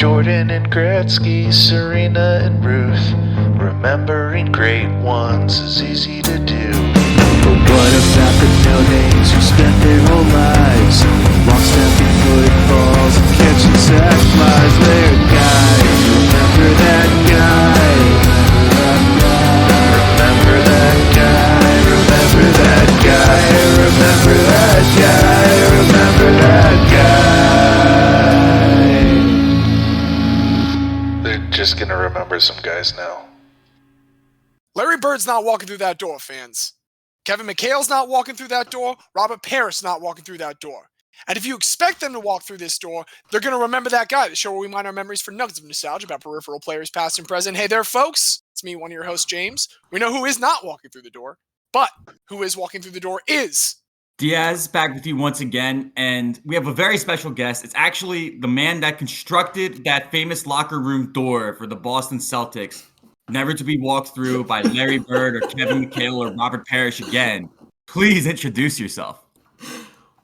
Jordan and Gretzky, Serena and Ruth. Remembering great ones is easy to do. But what about the no-names who spent their whole lives long-snapping footballs and catching sack flies? They're guys, remember that guy. Remember that guy, remember that guy, remember that guy, remember that guy. They're just gonna remember some guys now. Larry Bird's not walking through that door, fans. Kevin McHale's not walking through that door. Robert Parrish not walking through that door. And if you expect them to walk through this door, they're going to remember that guy, the show where we mine our memories for nuggets of nostalgia about peripheral players past and present. Hey there, folks. It's me, one of your hosts, James. We know who is not walking through the door, but who is walking through the door is Diaz, back with you once again, and we have a very special guest. It's actually the man that constructed that famous locker room door for the Boston Celtics, never to be walked through by Larry Bird or Kevin McHale or Robert Parrish again. Please introduce yourself.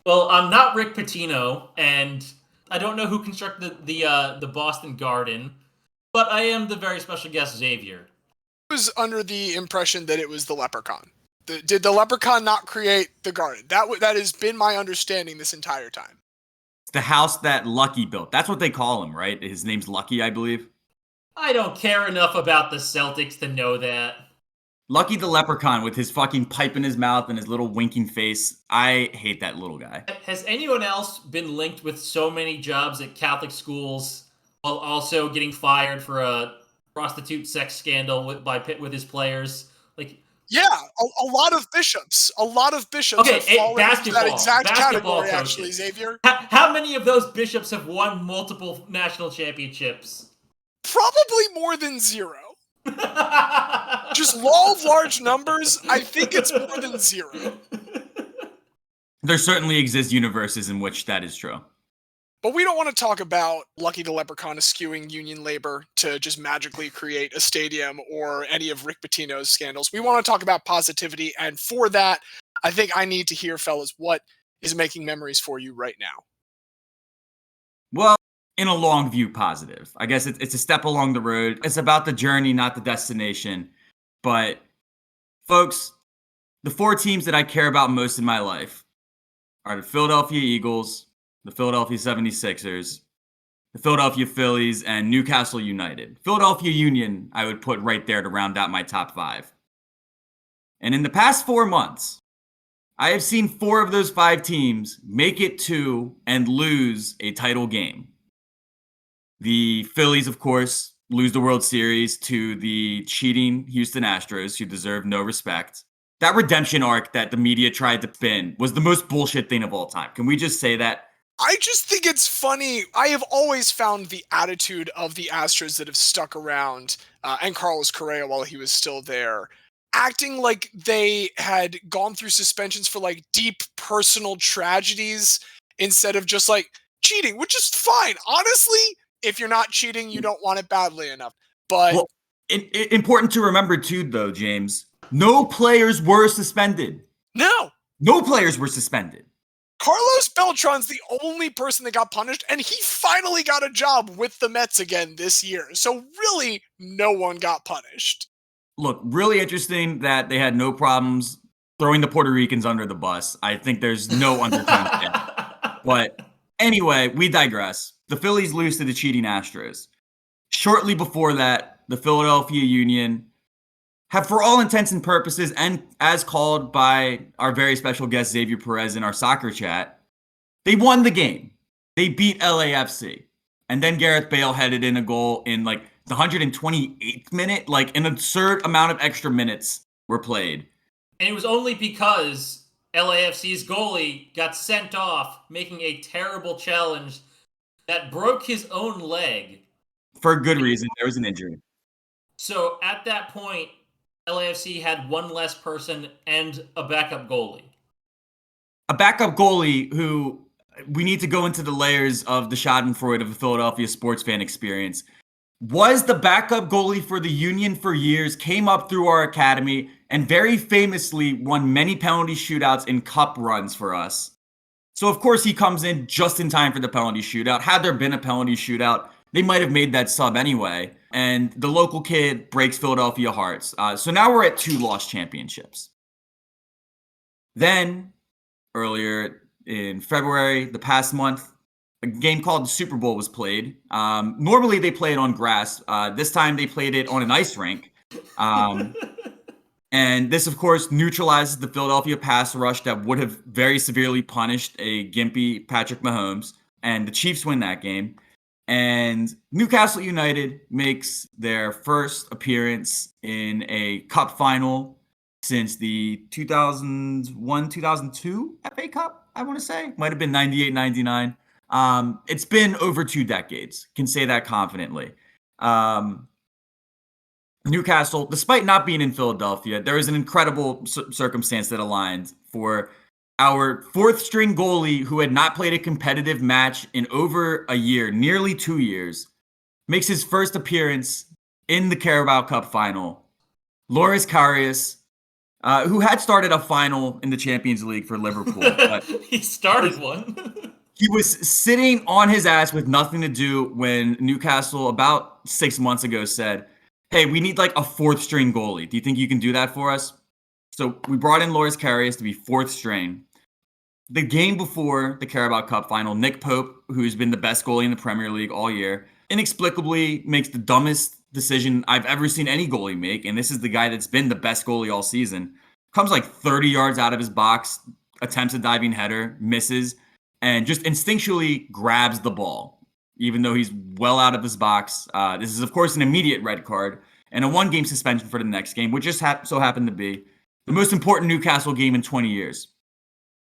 Well, I'm not Rick Pitino, and I don't know who constructed the Boston Garden, but I am the very special guest, Xavier. I was under the impression that it was the Leprechaun. Did the Leprechaun not create the garden? That has been my understanding this entire time. It's the house that Lucky built. That's what they call him, right? His name's Lucky, I believe. I don't care enough about the Celtics to know that. Lucky the Leprechaun with his fucking pipe in his mouth and his little winking face. I hate that little guy. Has anyone else been linked with so many jobs at Catholic schools while also getting fired for a prostitute sex scandal with his players? Yeah, a lot of bishops. A lot of bishops have fallen into that exact category, coaches. actually, Xavier. How many of those bishops have won multiple national championships? Probably more than zero. Just law of large numbers, I think it's more than zero. There certainly exist universes in which that is true. But we don't want to talk about Lucky the Leprechaun eschewing union labor to just magically create a stadium or any of Rick Pitino's scandals. We want to talk about positivity, and for that, I think I need to hear, fellas, what is making memories for you right now? Well, in a long view, positive. I guess it's a step along the road. It's about the journey, not the destination. But, folks, the four teams that I care about most in my life are the Philadelphia Eagles, the Philadelphia 76ers, the Philadelphia Phillies, and Newcastle United. Philadelphia Union, I would put right there to round out my top five. And in the past 4 months, I have seen 4 of those 5 teams make it to and lose a title game. The Phillies, of course, lose the World Series to the cheating Houston Astros, who deserve no respect. That redemption arc that the media tried to spin was the most bullshit thing of all time. Can we just say that? I just think it's funny. I have always found the attitude of the Astros that have stuck around, and Carlos Correa while he was still there, acting like they had gone through suspensions for like deep personal tragedies instead of just like cheating, which is fine. Honestly, if you're not cheating, you don't want it badly enough. But well, important to remember too, though, James, no players were suspended. No players were suspended. Carlos Beltran's the only person that got punished, and he finally got a job with the Mets again this year. So really, no one got punished. Look, really interesting that they had no problems throwing the Puerto Ricans under the bus. I think there's no undertone there. But anyway, we digress. The Phillies lose to the cheating Astros. Shortly before that, the Philadelphia Union have, for all intents and purposes, and as called by our very special guest Xavier Perez in our soccer chat, they won the game. They beat LAFC. And then Gareth Bale headed in a goal in like the 128th minute. Like an absurd amount of extra minutes were played. And it was only because LAFC's goalie got sent off, making a terrible challenge that broke his own leg. For good reason. There was an injury. So at that point, LAFC had one less person and a backup goalie. A backup goalie who, we need to go into the layers of the schadenfreude of a Philadelphia sports fan experience, was the backup goalie for the Union for years, came up through our academy, and very famously won many penalty shootouts and cup runs for us. So, of course, he comes in just in time for the penalty shootout. Had there been a penalty shootout, they might have made that sub anyway. And the local kid breaks Philadelphia hearts. So now we're at 2 lost championships. Then, earlier in February, the past month, a game called the Super Bowl was played. Normally they play it on grass. This time they played it on an ice rink. And this, of course, neutralizes the Philadelphia pass rush that would have very severely punished a gimpy Patrick Mahomes. And the Chiefs win that game. And Newcastle United makes their first appearance in a cup final since the 2001-2002 FA Cup, I want to say. Might have been 98-99. It's been over 2 decades. Can say that confidently. Newcastle, despite not being in Philadelphia, there was an incredible circumstance that aligned for our 4th string goalie who had not played a competitive match in over a year, nearly 2 years, makes his first appearance in the Carabao Cup final. Loris Karius, who had started a final in the Champions League for Liverpool. But he started one. He was sitting on his ass with nothing to do when Newcastle about 6 months ago said, hey, we need like a 4th string goalie. Do you think you can do that for us? So we brought in Loris Karius to be 4th string. The game before the Carabao Cup final, Nick Pope, who's been the best goalie in the Premier League all year, inexplicably makes the dumbest decision I've ever seen any goalie make. And this is the guy that's been the best goalie all season. Comes like 30 yards out of his box, attempts a diving header, misses, and just instinctually grabs the ball, even though he's well out of his box. This is, of course, an immediate red card and a 1-game suspension for the next game, which just so happened to be the most important Newcastle game in 20 years.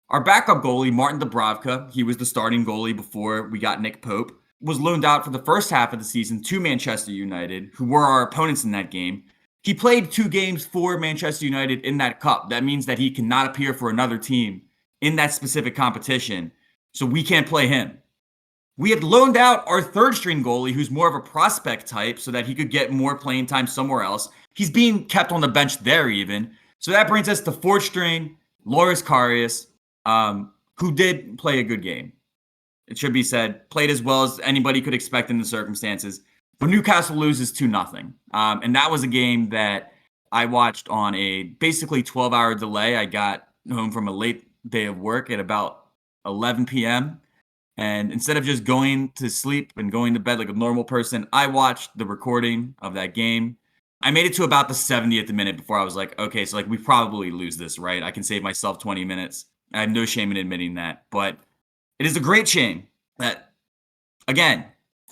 Our backup goalie, Martin Dubravka, he was the starting goalie before we got Nick Pope, was loaned out for the first half of the season to Manchester United, who were our opponents in that game. He played 2 games for Manchester United in that cup. That means that he cannot appear for another team in that specific competition, so we can't play him. We had loaned out our 3rd string goalie, who's more of a prospect type, so that he could get more playing time somewhere else. He's being kept on the bench there even. So that brings us to 4th string, Loris Karius, who did play a good game. It should be said, played as well as anybody could expect in the circumstances. But Newcastle loses 2-0. And that was a game that I watched on a basically 12-hour delay. I got home from a late day of work at about 11 p.m. And instead of just going to sleep and going to bed like a normal person, I watched the recording of that game. I made it to about the 70th minute before I was like, okay, so like we probably lose this, right? I can save myself 20 minutes. I have no shame in admitting that. But it is a great shame that, again,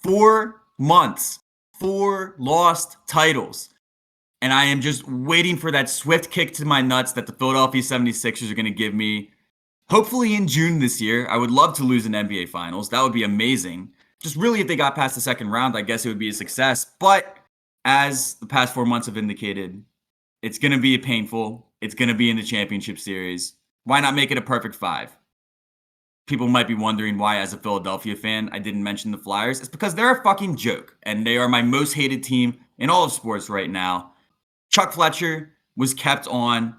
4 months, 4 lost titles. And I am just waiting for that swift kick to my nuts that the Philadelphia 76ers are going to give me. Hopefully in June this year. I would love to lose an NBA Finals. That would be amazing. Just really, if they got past the second round, I guess it would be a success. But as the past 4 months have indicated, it's going to be painful. It's going to be in the championship series. Why not make it a perfect 5? People might be wondering why, as a Philadelphia fan, I didn't mention the Flyers. It's because they're a fucking joke, and they are my most hated team in all of sports right now. Chuck Fletcher was kept on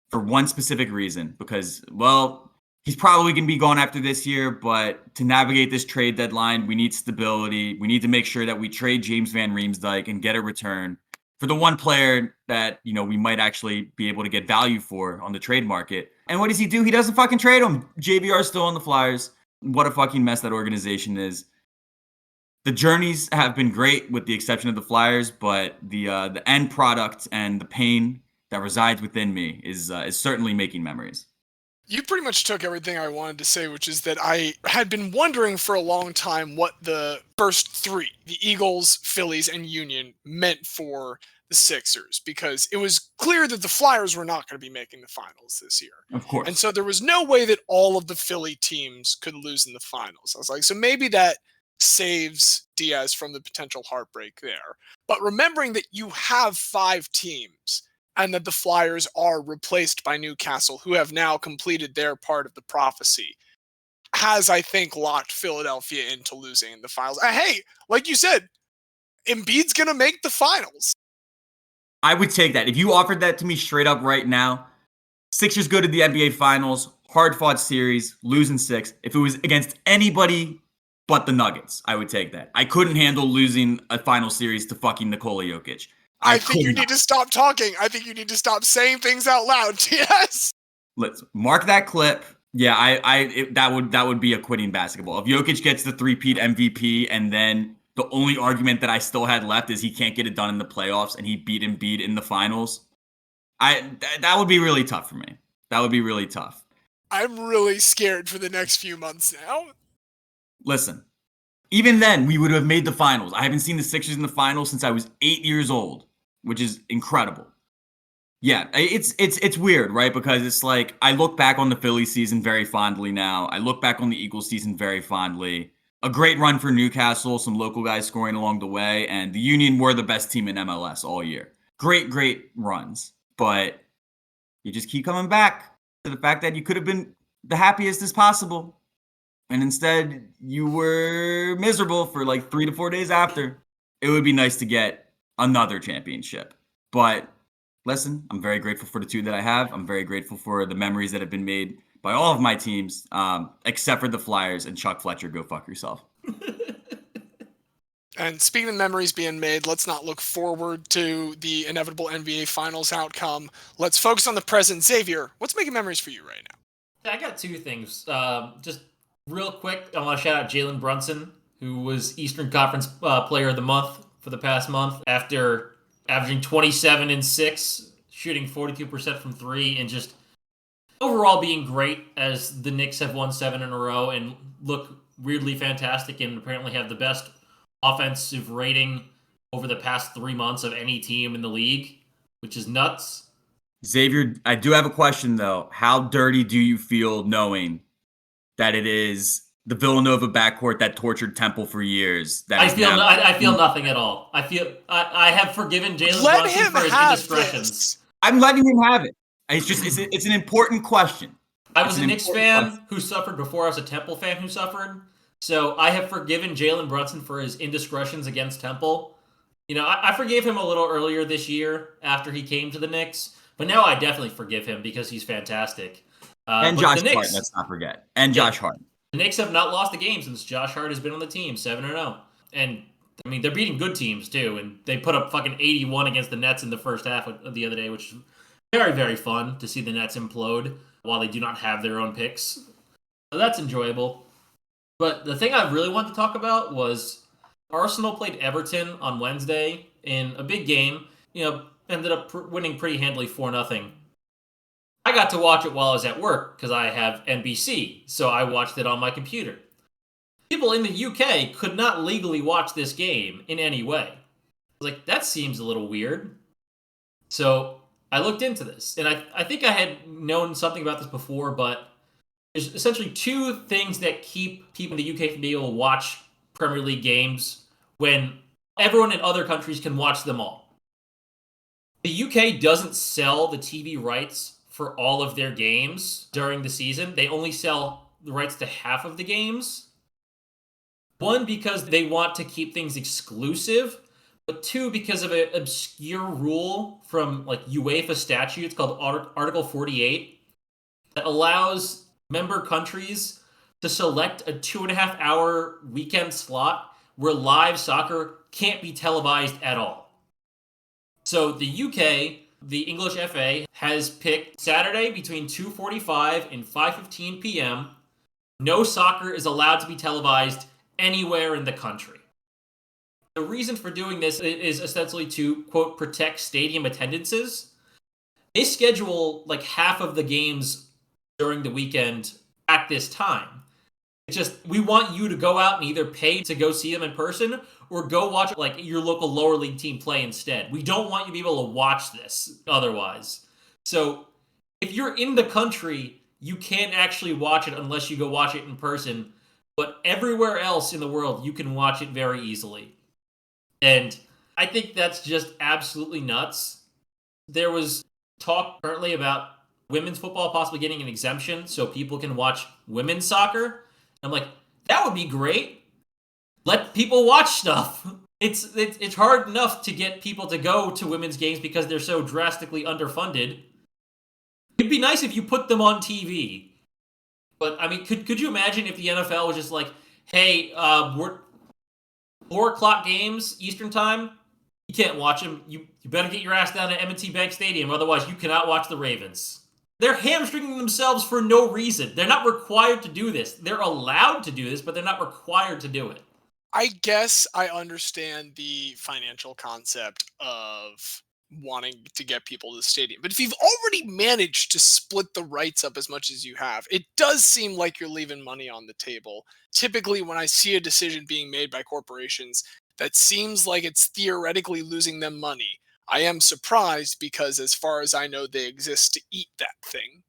for one specific reason, because, well, he's probably going to be gone after this year, but to navigate this trade deadline, we need stability. We need to make sure that we trade James Van Riemsdyk and get a return for the one player that, you know, we might actually be able to get value for on the trade market. And what does he do? He doesn't fucking trade him. JVR is still on the Flyers. What a fucking mess that organization is. The journeys have been great with the exception of the Flyers, but the end product and the pain that resides within me is certainly making memories. You pretty much took everything I wanted to say, which is that I had been wondering for a long time what the first 3, the Eagles, Phillies, and Union, meant for the Sixers, because it was clear that the Flyers were not going to be making the finals this year. Of course. And so there was no way that all of the Philly teams could lose in the finals. I was like, so maybe that saves Diaz from the potential heartbreak there. But remembering that you have 5 teams, and that the Flyers are replaced by Newcastle, who have now completed their part of the prophecy, has, I think, locked Philadelphia into losing in the finals. Hey, like you said, Embiid's going to make the finals. I would take that. If you offered that to me straight up right now, Sixers go to the NBA Finals, hard-fought series, losing 6. If it was against anybody but the Nuggets. I would take that. I couldn't handle losing a final series to fucking Nikola Jokic. I think you need to stop talking. I think you need to stop saying things out loud. Yes. Let's mark that clip. Yeah, that would be a quitting basketball. If Jokic gets the three-peat MVP, and then the only argument that I still had left is he can't get it done in the playoffs, and he beat Embiid in the finals, that would be really tough for me. That would be really tough. I'm really scared for the next few months now. Listen, even then, we would have made the finals. I haven't seen the Sixers in the finals since I was 8 years old, which is incredible. Yeah, it's weird, right? Because it's like I look back on the Phillies season very fondly now. I look back on the Eagles season very fondly. A great run for Newcastle, some local guys scoring along the way, and the Union were the best team in MLS all year. Great runs. But you just keep coming back to the fact that you could have been the happiest as possible. And instead, you were miserable for like 3 to 4 days after. It would be nice to get another championship. But listen, I'm very grateful for the 2 that I have. I'm very grateful for the memories that have been made by all of my teams, except for the Flyers and Chuck Fletcher. Go fuck yourself. And speaking of memories being made, let's not look forward to the inevitable NBA Finals outcome. Let's focus on the present. Xavier, what's making memories for you right now? Yeah, I got 2 things. Just real quick, I want to shout out Jalen Brunson, who was Eastern Conference Player of the Month for the past month after averaging 27 and 6, shooting 42% from 3, and just overall being great as the Knicks have won 7 in a row and look weirdly fantastic and apparently have the best offensive rating over the past 3 months of any team in the league, which is nuts. Xavier, I do have a question, though. How dirty do you feel knowing that it is the Villanova backcourt that tortured Temple for years? I feel nothing at all. I have forgiven Jalen Brunson for his indiscretions. I'm letting him have it. It's an important question. I was a Knicks fan who suffered before I was a Temple fan who suffered. So I have forgiven Jalen Brunson for his indiscretions against Temple. You know, I forgave him a little earlier this year after he came to the Knicks, but now I definitely forgive him because he's fantastic. And Josh Hart, let's not forget. And Josh Hart. The Knicks have not lost a game since Josh Hart has been on the team, 7-0. And, I mean, they're beating good teams, too. And they put up fucking 81 against the Nets in the first half of the other day, which is very, very fun to see the Nets implode while they do not have their own picks. So that's enjoyable. But the thing I really wanted to talk about was Arsenal played Everton on Wednesday in a big game. You know, ended up winning pretty handily 4-0. I got to watch it while I was at work because I have NBC, so I watched it on my computer. People in the UK could not legally watch this game in any way. I was like, that seems a little weird. So I looked into this, and I think I had known something about this before, but there's essentially 2 things that keep people in the UK from being able to watch Premier League games when everyone in other countries can watch them all. The UK doesn't sell the TV rights for all of their games during the season. They only sell the rights to half of the games. 1, because they want to keep things exclusive, but 2, because of an obscure rule from like UEFA statutes called Article 48 that allows member countries to select a 2.5-hour weekend slot where live soccer can't be televised at all. So the UK, the English FA, has picked Saturday between 2:45 and 5:15 p.m. No soccer is allowed to be televised anywhere in the country. The reason for doing this is essentially to, quote, protect stadium attendances. They schedule like half of the games during the weekend at this time. It's just, we want you to go out and either pay to go see them in person or go watch like your local lower league team play instead. We don't want you to be able to watch this otherwise. So if you're in the country, you can't actually watch it unless you go watch it in person. But everywhere else in the world, you can watch it very easily. And I think that's just absolutely nuts. There was talk currently about women's football possibly getting an exemption so people can watch women's soccer. I'm like, that would be great. Let people watch stuff. It's hard enough to get people to go to women's games because they're so drastically underfunded. It'd be nice if you put them on TV. But, I mean, could you imagine if the NFL was just like, hey, we're 4:00 games Eastern time. You can't watch them. You better get your ass down to M&T Bank Stadium, otherwise you cannot watch the Ravens. They're hamstringing themselves for no reason. They're not required to do this. They're allowed to do this, but they're not required to do it. I guess I understand the financial concept of wanting to get people to the stadium. But if you've already managed to split the rights up as much as you have, it does seem like you're leaving money on the table. Typically, when I see a decision being made by corporations that seems like it's theoretically losing them money, I am surprised because, as far as I know, they exist to eat that thing.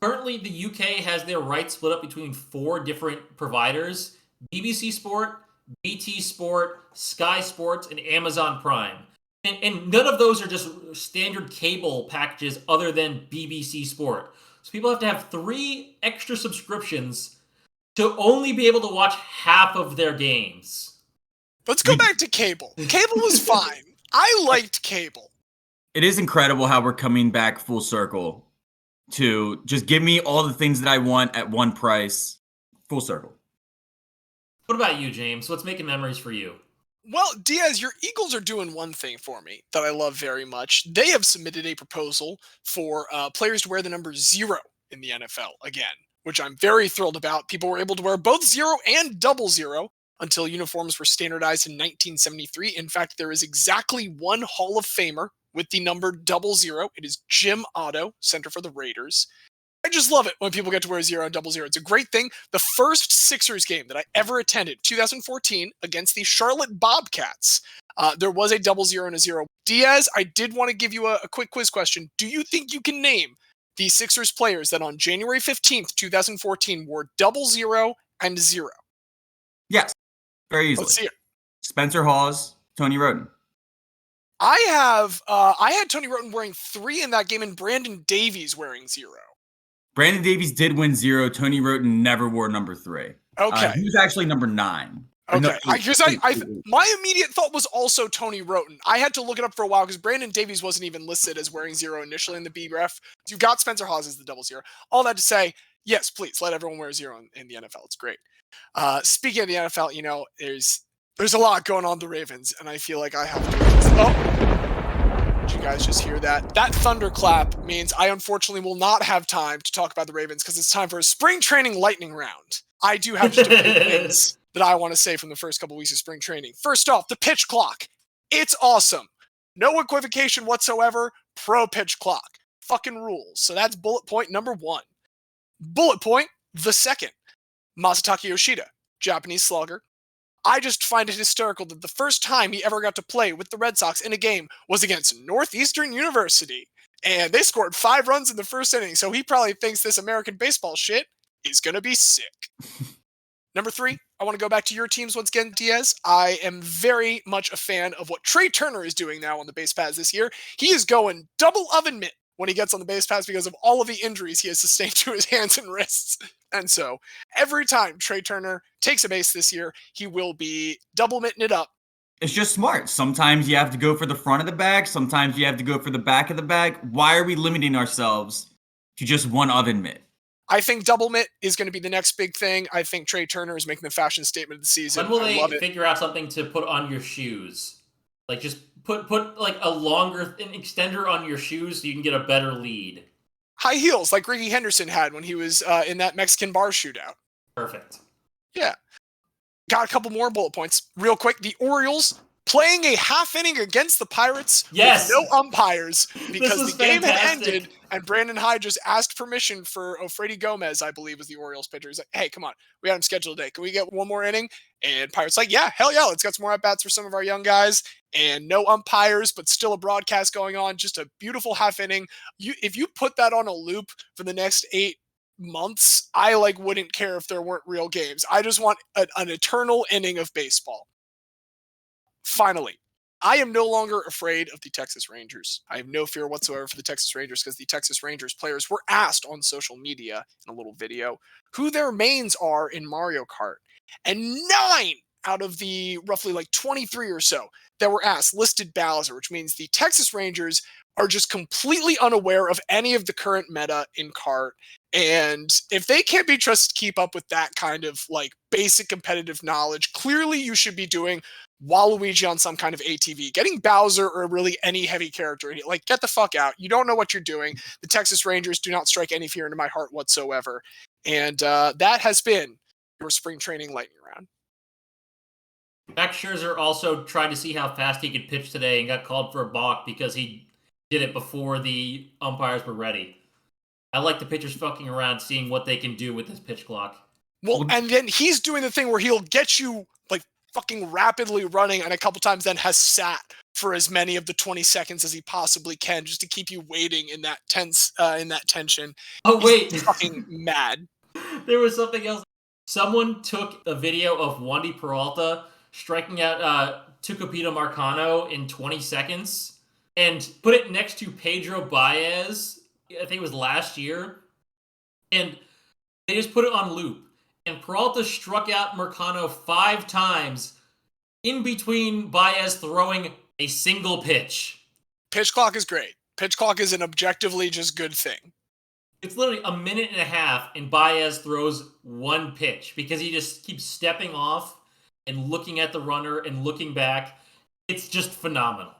Currently, the UK has their rights split up between 4 different providers: BBC Sport, BT Sport, Sky Sports, and Amazon Prime. And none of those are just standard cable packages other than BBC Sport. So people have to have 3 extra subscriptions to only be able to watch half of their games. Let's go back to cable. Cable was fine. I liked cable. It is incredible how we're coming back full circle to just give me all the things that I want at one price. Full circle. What about you, James? What's making memories for you? Well, Diaz, your Eagles are doing one thing for me that I love very much. They have submitted a proposal for players to wear the number 0 in the NFL again, which I'm very thrilled about. People were able to wear both 0 and 00 until uniforms were standardized in 1973. In fact, there is exactly one Hall of Famer with the number 00. It is Jim Otto, center for the Raiders. I just love it when people get to wear 0 and 00. It's a great thing. The first Sixers game that I ever attended, 2014, against the Charlotte Bobcats, there was a 00 and a 0. Diaz, I did want to give you a quick quiz question. Do you think you can name the Sixers players that on January 15th, 2014 wore 00 and 0? Yes, very easily. Let's see it. Spencer Hawes, Tony Roden. I had Tony Roten wearing 3 in that game and Brandon Davies wearing 0. Brandon Davies did win 0. Tony Roten never wore number 3. Okay. He was actually number 9. Okay, because my immediate thought was also Tony Roten. I had to look it up for a while because Brandon Davies wasn't even listed as wearing 0 initially in the bereft. You got Spencer Hawes as the 00. All that to say, yes, please let everyone wear 0 in the NFL. It's great. Speaking of the NFL, there's a lot going on the Ravens, and I feel like I have to. Did you guys just hear that? That thunderclap means I unfortunately will not have time to talk about the Ravens because it's time for a spring training lightning round. I do have just a few things that I want to say from the first couple weeks of spring training. First off, the pitch clock. It's awesome. No equivocation whatsoever. Pro pitch clock. Fucking rules. So that's bullet point number 1. Bullet point the second. Masataka Yoshida, Japanese slugger. I just find it hysterical that the first time he ever got to play with the Red Sox in a game was against Northeastern University. And they scored 5 runs in the first inning, so he probably thinks this American baseball shit is going to be sick. Number 3, I want to go back to your teams once again, Diaz. I am very much a fan of what Trey Turner is doing now on the base paths this year. He is going double oven mitt when he gets on the base paths because of all of the injuries he has sustained to his hands and wrists. And so every time Trey Turner takes a base this year, he will be double mitting it up. It's just smart. Sometimes you have to go for the front of the bag. Sometimes you have to go for the back of the bag. Why are we limiting ourselves to just one oven mitt? I think double mitt is going to be the next big thing. I think Trey Turner is making the fashion statement of the season. When will they figure out something to put on your shoes? Like just put like an extender on your shoes so you can get a better lead. High heels like Ricky Henderson had when he was in that Mexican bar shootout. Perfect. Yeah. Got a couple more bullet points. Real quick, the Orioles playing a half inning against the Pirates with no umpires because the game had ended and Brandon Hyde just asked permission for Ofredi Gomez, I believe was the Orioles pitcher. He's like, hey, come on, we had him scheduled today. Can we get one more inning? And Pirates like, yeah, hell yeah, let's get some more at-bats for some of our young guys. And no umpires, but still a broadcast going on. Just a beautiful half inning. If you put that on a loop for the next 8 months, I wouldn't care if there weren't real games. I just want an eternal inning of baseball. Finally, I am no longer afraid of the Texas Rangers. I have no fear whatsoever for the Texas Rangers because the Texas Rangers players were asked on social media in a little video who their mains are in Mario Kart. And 9 out of the roughly 23 or so that were asked listed Bowser, which means the Texas Rangers are just completely unaware of any of the current meta in cart. And if they can't be trusted to keep up with that kind of like basic competitive knowledge, clearly you should be doing Waluigi on some kind of ATV. Getting Bowser or really any heavy character, like, get the fuck out. You don't know what you're doing. The Texas Rangers do not strike any fear into my heart whatsoever. And that has been your spring training lightning round. Max Scherzer also tried to see how fast he could pitch today and got called for a balk because he did it before the umpires were ready. I like the pitchers fucking around, seeing what they can do with this pitch clock. Well, and then he's doing the thing where he'll get you like fucking rapidly running, and a couple times then has sat for as many of the 20 seconds as he possibly can just to keep you waiting in that tension. Oh, wait. He's fucking mad. There was something else. Someone took a video of Wandy Peralta striking out Tucupita Marcano in 20 seconds and put it next to Pedro Baez, I think it was last year, and they just put it on loop. And Peralta struck out Marcano 5 times in between Baez throwing a single pitch. Pitch clock is great. Pitch clock is an objectively just good thing. It's literally a minute and a half, and Baez throws 1 pitch because he just keeps stepping off and looking at the runner and looking back. It's just phenomenal.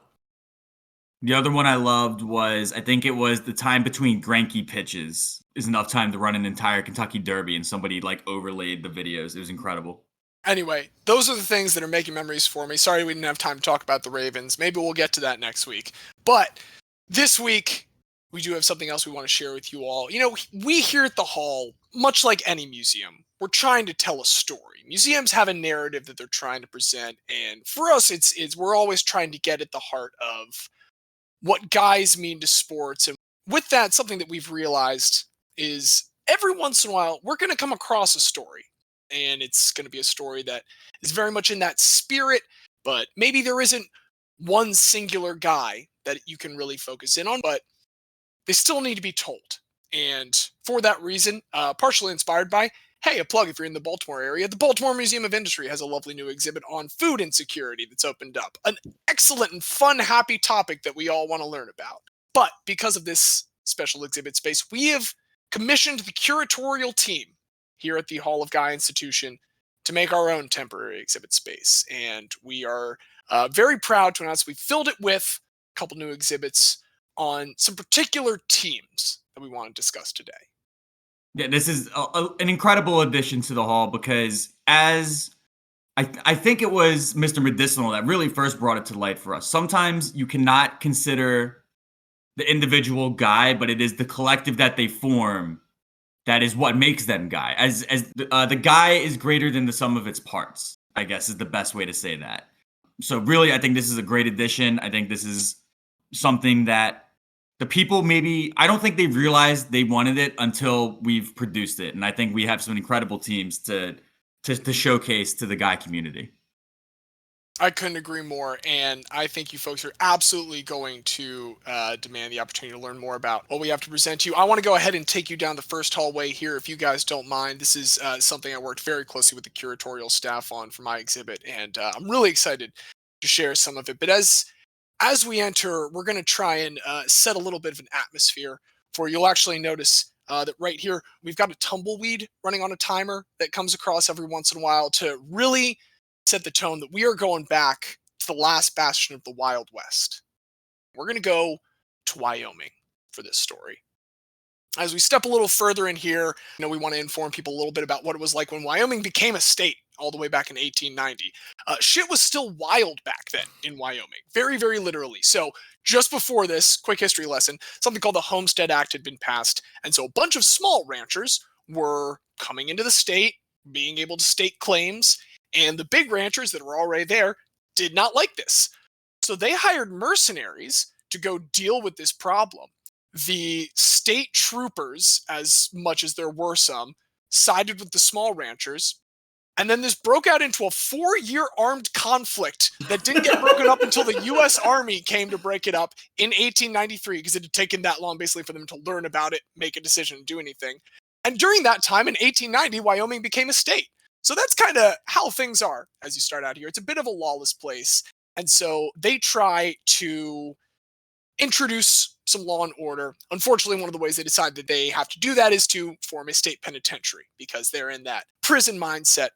The other one I loved was, I think it was the time between Greinke pitches is enough time to run an entire Kentucky Derby, and somebody like overlaid the videos. It was incredible. Anyway, those are the things that are making memories for me. Sorry we didn't have time to talk about the Ravens. Maybe we'll get to that next week. But this week, we do have something else we want to share with you all. You know, we here at the Hall, much like any museum, we're trying to tell a story. Museums have a narrative that they're trying to present, and for us, it's we're always trying to get at the heart of what guys mean to sports. And with that, something that we've realized is every once in a while, we're going to come across a story, and it's going to be a story that is very much in that spirit, but maybe there isn't one singular guy that you can really focus in on, but they still need to be told. And for that reason, partially inspired by, hey, a plug if you're in the Baltimore area, the Baltimore Museum of Industry has a lovely new exhibit on food insecurity that's opened up. An excellent and fun, happy topic that we all want to learn about. But because of this special exhibit space, we have commissioned the curatorial team here at the Hall of Guy Institution to make our own temporary exhibit space. And we are very proud to announce we filled it with a couple new exhibits on some particular teams that we want to discuss today. Yeah, this is an incredible addition to the Hall because as I think it was Mr. Medicinal that really first brought it to light for us. Sometimes you cannot consider the individual guy, but it is the collective that they form that is what makes them guy. As the guy is greater than the sum of its parts, I guess is the best way to say that. So really, I think this is a great addition. I think this is something that the people maybe, I don't think they realized they wanted it until we've produced it. And I think we have some incredible teams to showcase to the guy community. I couldn't agree more, and I think you folks are absolutely going to demand the opportunity to learn more about what we have to present to you. I want to go ahead and take you down the first hallway here, if you guys don't mind. This is something I worked very closely with the curatorial staff on for my exhibit, and I'm really excited to share some of it. But as we enter, we're going to try and set a little bit of an atmosphere for you. You'll actually notice that right here, we've got a tumbleweed running on a timer that comes across every once in a while to really set the tone that we are going back to the last bastion of the Wild West. We're going to go to Wyoming for this story. As we step a little further in here, we want to inform people a little bit about what it was like when Wyoming became a state all the way back in 1890. Shit was still wild back then in Wyoming, very, very literally. So just before this, quick history lesson, something called the Homestead Act had been passed. And so a bunch of small ranchers were coming into the state, being able to stake claims, and the big ranchers that were already there did not like this. So they hired mercenaries to go deal with this problem. The state troopers, as much as there were some, sided with the small ranchers. And then this broke out into a 4-year armed conflict that didn't get broken up until the U.S. Army came to break it up in 1893, because it had taken that long basically for them to learn about it, make a decision, do anything. And during that time, in 1890, Wyoming became a state. So that's kind of how things are as you start out here. It's a bit of a lawless place. And so they try to introduce some law and order. Unfortunately, one of the ways they decide that they have to do that is to form a state penitentiary because they're in that prison mindset.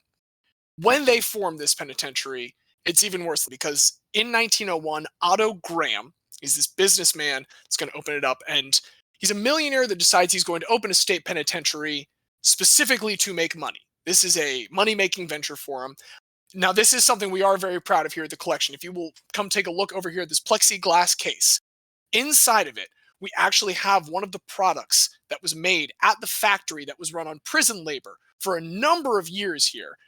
When they form this penitentiary, it's even worse because in 1901, Otto Graham, he's this businessman that's going to open it up, and he's a millionaire that decides he's going to open a state penitentiary specifically to make money. This is a money-making venture for him. Now, this is something we are very proud of here at the collection. If you will come take a look over here at this plexiglass case, inside of it, we actually have one of the products that was made at the factory that was run on prison labor for a number of years here.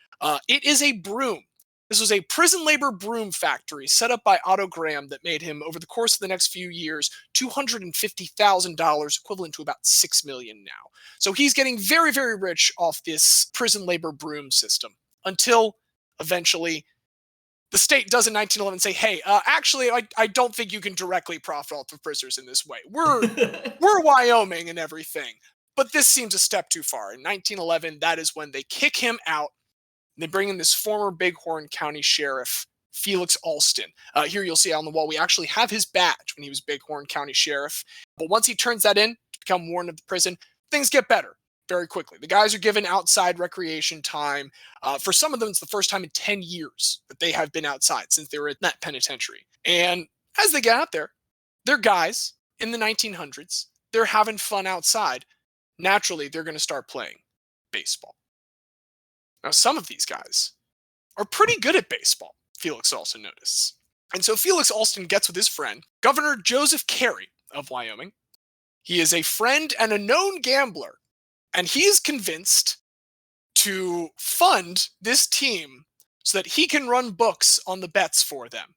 It is a broom. This was a prison labor broom factory set up by Otto Graham that made him, over the course of the next few years, $250,000, equivalent to about $6 million now. So he's getting very, very rich off this prison labor broom system until eventually the state does in 1911 say, hey, actually, I don't think you can directly profit off of prisoners in this way. We're Wyoming and everything. But this seems a step too far. In 1911, that is when they kick him out. They bring in this former Bighorn County Sheriff, Felix Alston. Here you'll see on the wall, we actually have his badge when he was Bighorn County Sheriff. But once he turns that in to become warden of the prison, things get better very quickly. The guys are given outside recreation time. For some of them, it's the first time in 10 years that they have been outside since they were in that penitentiary. And as they get out there, they're guys in the 1900s. They're having fun outside. Naturally, they're going to start playing baseball. Now, some of these guys are pretty good at baseball, Felix also noticed. And so Felix Alston gets with his friend, Governor Joseph Carey of Wyoming. He is a friend and a known gambler, and he is convinced to fund this team so that he can run books on the bets for them.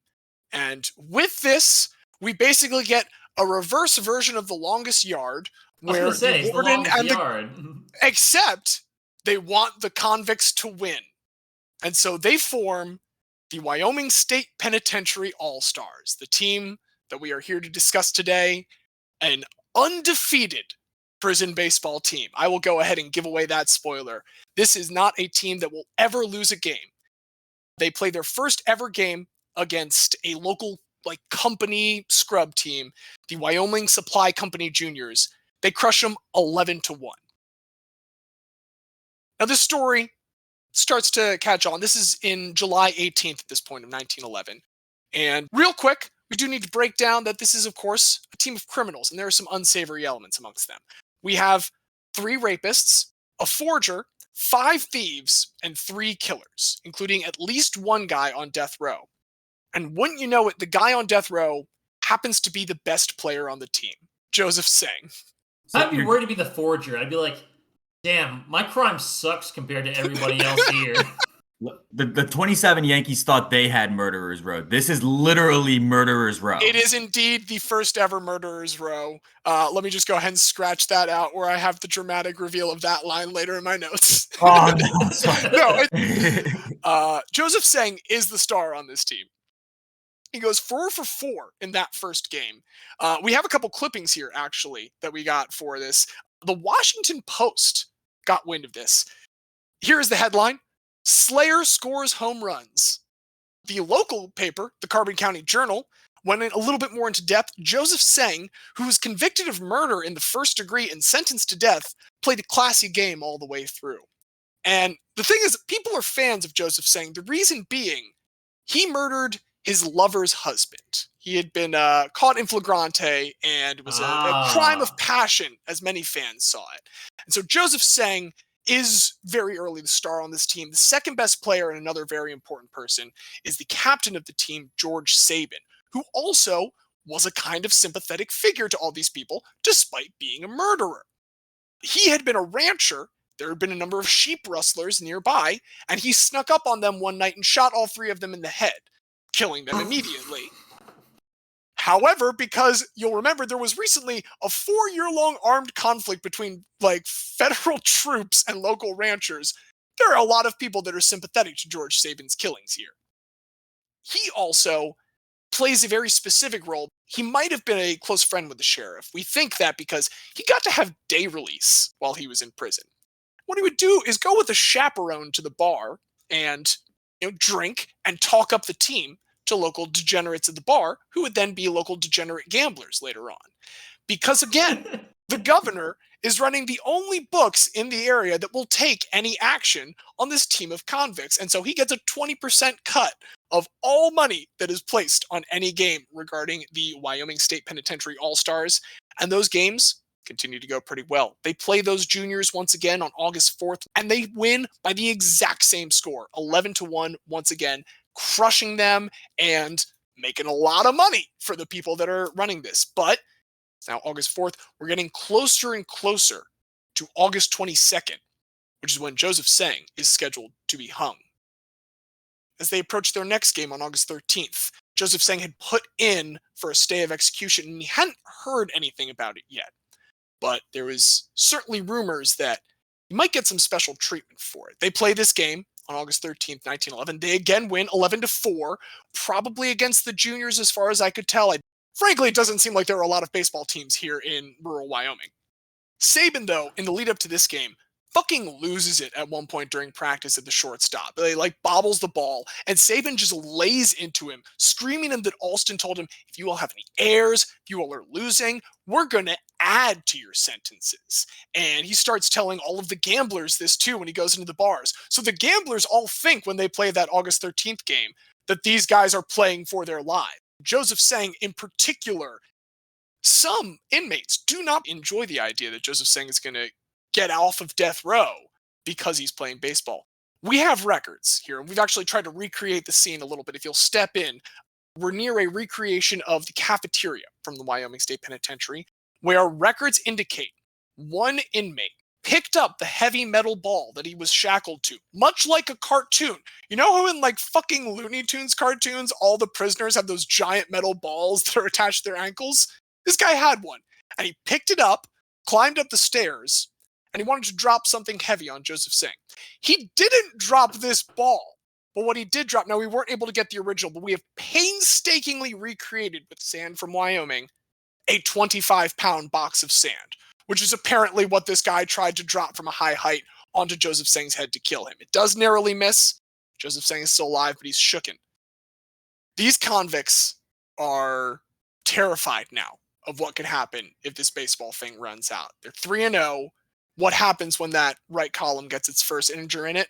And with this, we basically get a reverse version of The Longest Yard, where the warden and except they want the convicts to win. And so they form the Wyoming State Penitentiary All-Stars, the team that we are here to discuss today, an undefeated prison baseball team. I will go ahead and give away that spoiler. This is not a team that will ever lose a game. They play their first ever game against a local company scrub team, the Wyoming Supply Company Juniors. They crush them 11-1. Now, this story starts to catch on. This is in July 18th at this point of 1911. And real quick, we do need to break down that this is, of course, a team of criminals, and there are some unsavory elements amongst them. We have 3 rapists, a forger, 5 thieves, and 3 killers, including at least 1 guy on death row. And wouldn't you know it, the guy on death row happens to be the best player on the team, Joseph Sang. I'd be worried to be the forger. I'd be like, damn, my crime sucks compared to everybody else here. The 27 Yankees thought they had Murderer's Row. This is literally Murderer's Row. It is indeed the first ever Murderer's Row. Let me just go ahead and scratch that out where I have the dramatic reveal of that line later in my notes. Oh, no. Sorry. No, Joseph Sang is the star on this team. He goes 4 for 4 in that first game. We have a couple clippings here, actually, that we got for this. The Washington Post got wind of this. Here is the headline: Slayer scores home runs. The local paper, the Carbon County Journal, went in a little bit more into depth. Joseph Sang, who was convicted of murder in the first degree and sentenced to death, played a classy game all the way through. And the thing is, people are fans of Joseph Sang. The reason being, he murdered his lover's husband. He had been caught in flagrante, and it was a crime of passion, as many fans saw it. And so Joseph Sang is very early the star on this team. The second best player, and another very important person, is the captain of the team, George Sabin, who also was a kind of sympathetic figure to all these people, despite being a murderer. He had been a rancher. There had been a number of sheep rustlers nearby, and he snuck up on them one night and shot all 3 of them in the head, killing them immediately. However, because you'll remember there was recently a 4-year-long armed conflict between federal troops and local ranchers, there are a lot of people that are sympathetic to George Sabin's killings here. He also plays a very specific role. He might have been a close friend with the sheriff. We think that because he got to have day release while he was in prison. What he would do is go with a chaperone to the bar and drink and talk up the team to local degenerates at the bar who would then be local degenerate gamblers later on. Because again, the governor is running the only books in the area that will take any action on this team of convicts. And so he gets a 20% cut of all money that is placed on any game regarding the Wyoming State Penitentiary All-Stars. And those games continue to go pretty well. They play those juniors once again on August 4th, and they win by the exact same score, 11-1 once again, crushing them and making a lot of money for the people that are running this. But it's now August 4th. We're getting closer and closer to August 22nd, which is when Joseph Sang is scheduled to be hung. As they approach their next game on August 13th, Joseph Sang had put in for a stay of execution, and he hadn't heard anything about it yet. But there was certainly rumors that he might get some special treatment for it. They play this game on August 13th, 1911. They again win 11-4, probably against the juniors as far as I could tell. Frankly, it doesn't seem like there are a lot of baseball teams here in rural Wyoming. Saban, though, in the lead up to this game, fucking loses it at one point during practice at the shortstop. They bobbles the ball, and Saban just lays into him, screaming him that Alston told him, if you all have any errors, if you all are losing, we're going to add to your sentences. And he starts telling all of the gamblers this too when he goes into the bars. So the gamblers all think when they play that August 13th game that these guys are playing for their lives. Joseph Sang in particular, some inmates do not enjoy the idea that Joseph Sang is going to get off of death row because he's playing baseball. We have records here, and we've actually tried to recreate the scene a little bit. If you'll step in, we're near a recreation of the cafeteria from the Wyoming State Penitentiary, where records indicate one inmate picked up the heavy metal ball that he was shackled to, much like a cartoon. You know how in fucking Looney Tunes cartoons, all the prisoners have those giant metal balls that are attached to their ankles? This guy had one, and he picked it up, climbed up the stairs, and he wanted to drop something heavy on Joseph Sang. He didn't drop this ball, but what he did drop, now we weren't able to get the original, but we have painstakingly recreated with sand from Wyoming, a 25-pound box of sand, which is apparently what this guy tried to drop from a high height onto Joseph Sang's head to kill him. It does narrowly miss. Joseph Sang is still alive, but he's shooken. These convicts are terrified now of what could happen if this baseball thing runs out. They're 3-0. What happens when that right column gets its first integer in it?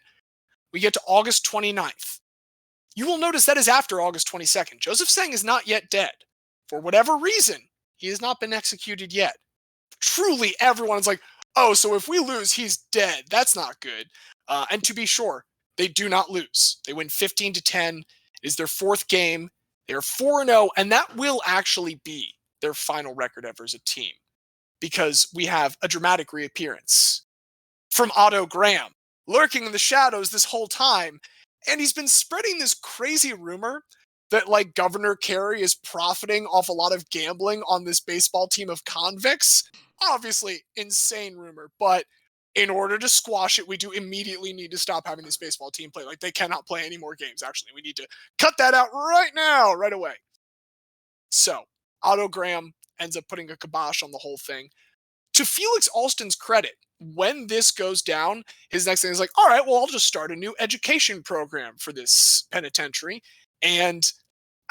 We get to August 29th. You will notice that is after August 22nd. Joseph Sang is not yet dead. For whatever reason, he has not been executed yet. Truly, everyone's like, oh, so if we lose, he's dead. That's not good. And to be sure, they do not lose. They win 15-10. It is their fourth game. They are 4-0, and that will actually be their final record ever as a team, because we have a dramatic reappearance from Otto Graham, lurking in the shadows this whole time, and he's been spreading this crazy rumor that Governor Carey is profiting off a lot of gambling on this baseball team of convicts. Obviously, insane rumor, but in order to squash it, we do immediately need to stop having this baseball team play. They cannot play any more games, actually. We need to cut that out right now, right away. So, Otto Graham ends up putting a kibosh on the whole thing. To Felix Alston's credit, when this goes down, his next thing is all right, well, I'll just start a new education program for this penitentiary. And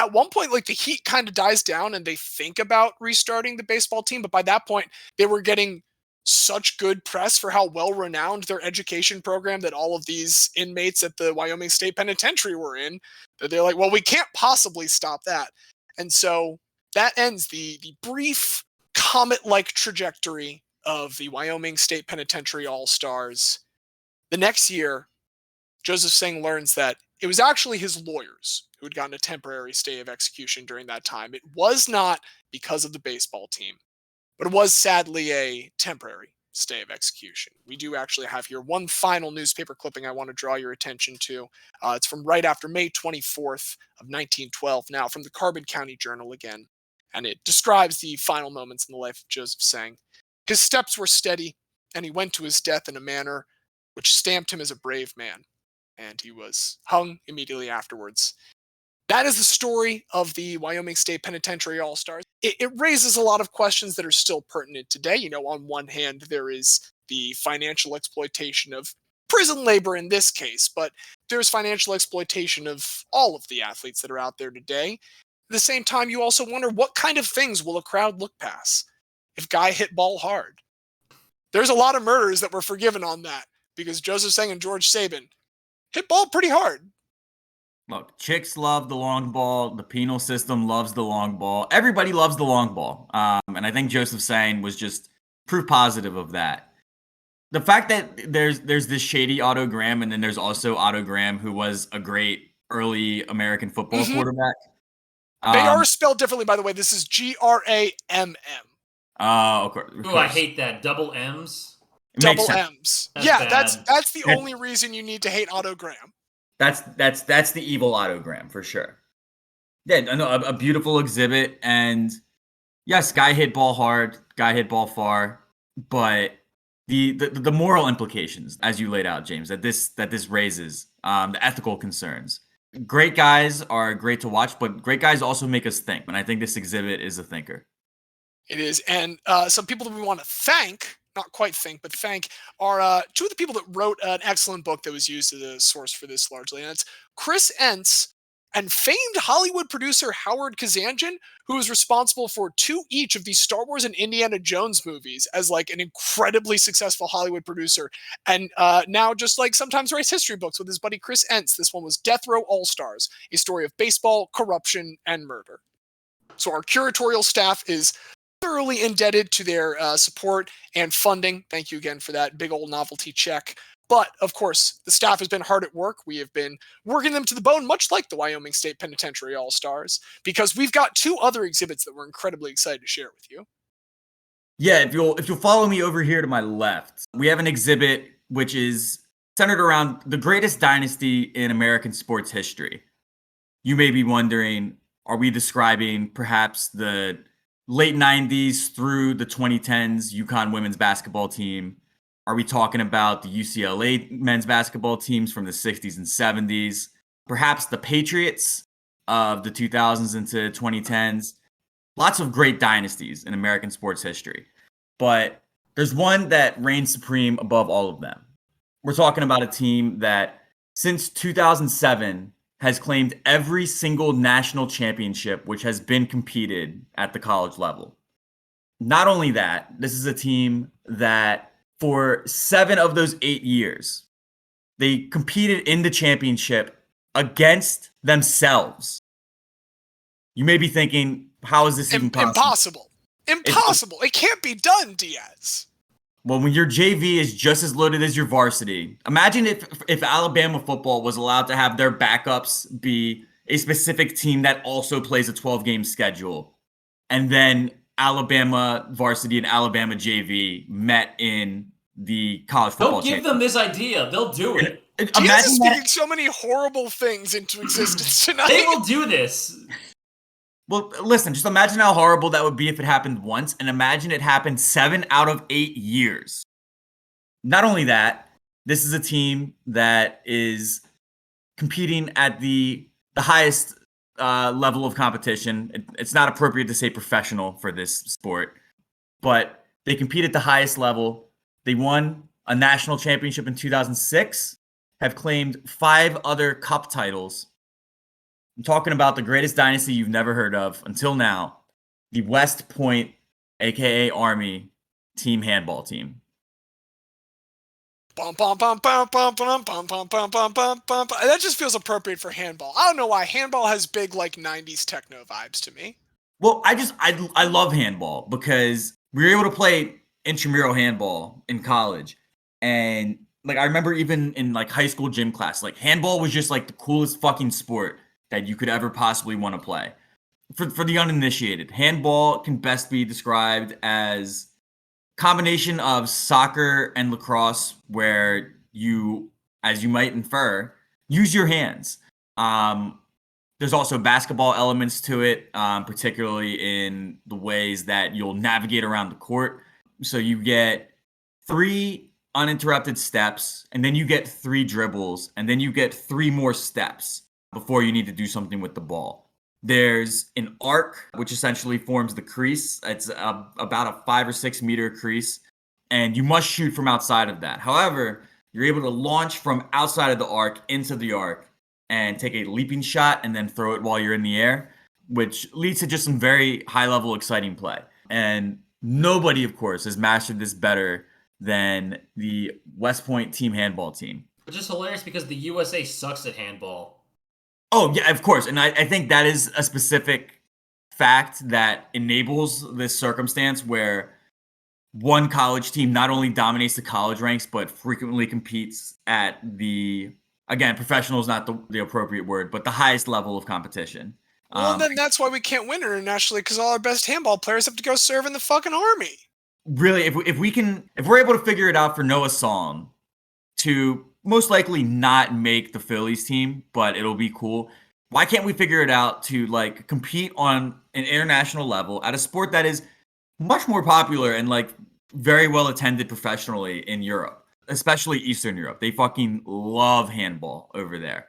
at one point, the heat kind of dies down and they think about restarting the baseball team. But by that point, they were getting such good press for how well-renowned their education program that all of these inmates at the Wyoming State Penitentiary were in, that they're well, we can't possibly stop that. And so that ends the brief comet-like trajectory of the Wyoming State Penitentiary All-Stars. The next year, Joseph Sang learns that it was actually his lawyers who had gotten a temporary stay of execution during that time. It was not because of the baseball team, but it was sadly a temporary stay of execution. We do actually have here one final newspaper clipping I want to draw your attention to. It's from right after May 24th of 1912, now from the Carbon County Journal again, and it describes the final moments in the life of Joseph Sang. His steps were steady, and he went to his death in a manner which stamped him as a brave man, and he was hung immediately afterwards. That is the story of the Wyoming State Penitentiary All-Stars. It raises a lot of questions that are still pertinent today. On one hand, there is the financial exploitation of prison labor in this case, but there's financial exploitation of all of the athletes that are out there today. At the same time, you also wonder what kind of things will a crowd look past if guy hit ball hard. There's a lot of murders that were forgiven on that because Joseph Sang and George Sabin hit ball pretty hard. Look, chicks love the long ball. The penal system loves the long ball. Everybody loves the long ball. And I think Joseph Sang was just proof positive of that. The fact that there's this shady Otto Graham, and then there's also Otto Graham, who was a great early American football quarterback. They are spelled differently, by the way. This is Gramm. Oh, of course. Ooh, I hate that. Double M's. Double M's. That's Yeah, bad. that's the only reason you need to hate Otto Graham. That's the evil Otto Graham for sure. Yeah, a beautiful exhibit, and yes, guy hit ball hard, guy hit ball far, but the moral implications, as you laid out, James, that this raises, the ethical concerns. Great guys are great to watch, but great guys also make us think, and I think this exhibit is a thinker. It is, and some people that we want to thank, not quite think, but thank, are two of the people that wrote an excellent book that was used as a source for this largely, and it's Chris Entz and famed Hollywood producer Howard Kazanjian, who was responsible for 2 each of the Star Wars and Indiana Jones movies as like an incredibly successful Hollywood producer, and now just like sometimes writes history books with his buddy Chris Entz. This one was Death Row All-Stars, a story of baseball, corruption, and murder. So our curatorial staff is thoroughly indebted to their support and funding. Thank you again for that big old novelty check. But, of course, the staff has been hard at work. We have been working them to the bone, much like the Wyoming State Penitentiary All-Stars, because we've got 2 other exhibits that we're incredibly excited to share with you. Yeah, if you'll follow me over here to my left, we have an exhibit which is centered around the greatest dynasty in American sports history. You may be wondering, are we describing perhaps the late 90s through the 2010s UConn women's basketball team? Are we talking about the UCLA men's basketball teams from the 60s and 70s? Perhaps the Patriots of the 2000s into 2010s? Lots of great dynasties in American sports history. But there's one that reigns supreme above all of them. We're talking about a team that since 2007 has claimed every single national championship which has been competed at the college level. Not only that, this is a team that for 7 of those 8 years, they competed in the championship against themselves. You may be thinking, how is this even possible? Impossible. It can't be done, Diaz. Well, when your JV is just as loaded as your varsity, imagine if Alabama football was allowed to have their backups be a specific team that also plays a 12-game schedule, and then Alabama varsity and Alabama JV met in the college football. Don't give them this idea. They'll do it. Diaz is speaking so many horrible things into existence tonight. They will do this. Well, listen, just imagine how horrible that would be if it happened once, and imagine it happened 7 out of 8 years. Not only that, this is a team that is competing at the highest level of competition. It's not appropriate to say professional for this sport, but they compete at the highest level. They won a national championship in 2006, have claimed 5 other cup titles. I'm talking about the greatest dynasty you've never heard of until now, the West Point, aka Army, team handball team. That just feels appropriate for handball. I don't know why. Handball has big, like, 90s techno vibes to me. Well, I love handball because we were able to play intramural handball in college. And, like, I remember even in, like, high school gym class, like, handball was just, like, the coolest fucking sport that you could ever possibly want to play. For the uninitiated, handball can best be described as a combination of soccer and lacrosse, where you, as you might infer, use your hands. There's also basketball elements to it, particularly in the ways that you'll navigate around the court. So you get 3 uninterrupted steps, and then you get 3 dribbles, and then you get 3 more steps before you need to do something with the ball. There's an arc, which essentially forms the crease. It's about a 5 or 6 meter crease, and you must shoot from outside of that. However, You're able to launch from outside of the arc into the arc and take a leaping shot and then throw it while you're in the air, which leads to just some very high-level, exciting play. And nobody, of course, has mastered this better than the West Point team handball team. Which is hilarious because the USA sucks at handball. Oh, yeah, of course. And I think that is a specific fact that enables this circumstance where one college team not only dominates the college ranks, but frequently competes at again, professional is not the appropriate word, but the highest level of competition. Well, then that's why we can't win internationally, because all our best handball players have to go serve in the fucking army. Really, if we're able to figure it out for Noah Song to most likely not make the Phillies team, but it'll be cool. Why can't we figure it out to like compete on an international level at a sport that is much more popular and like very well attended professionally in Europe, especially Eastern Europe? They fucking love handball over there.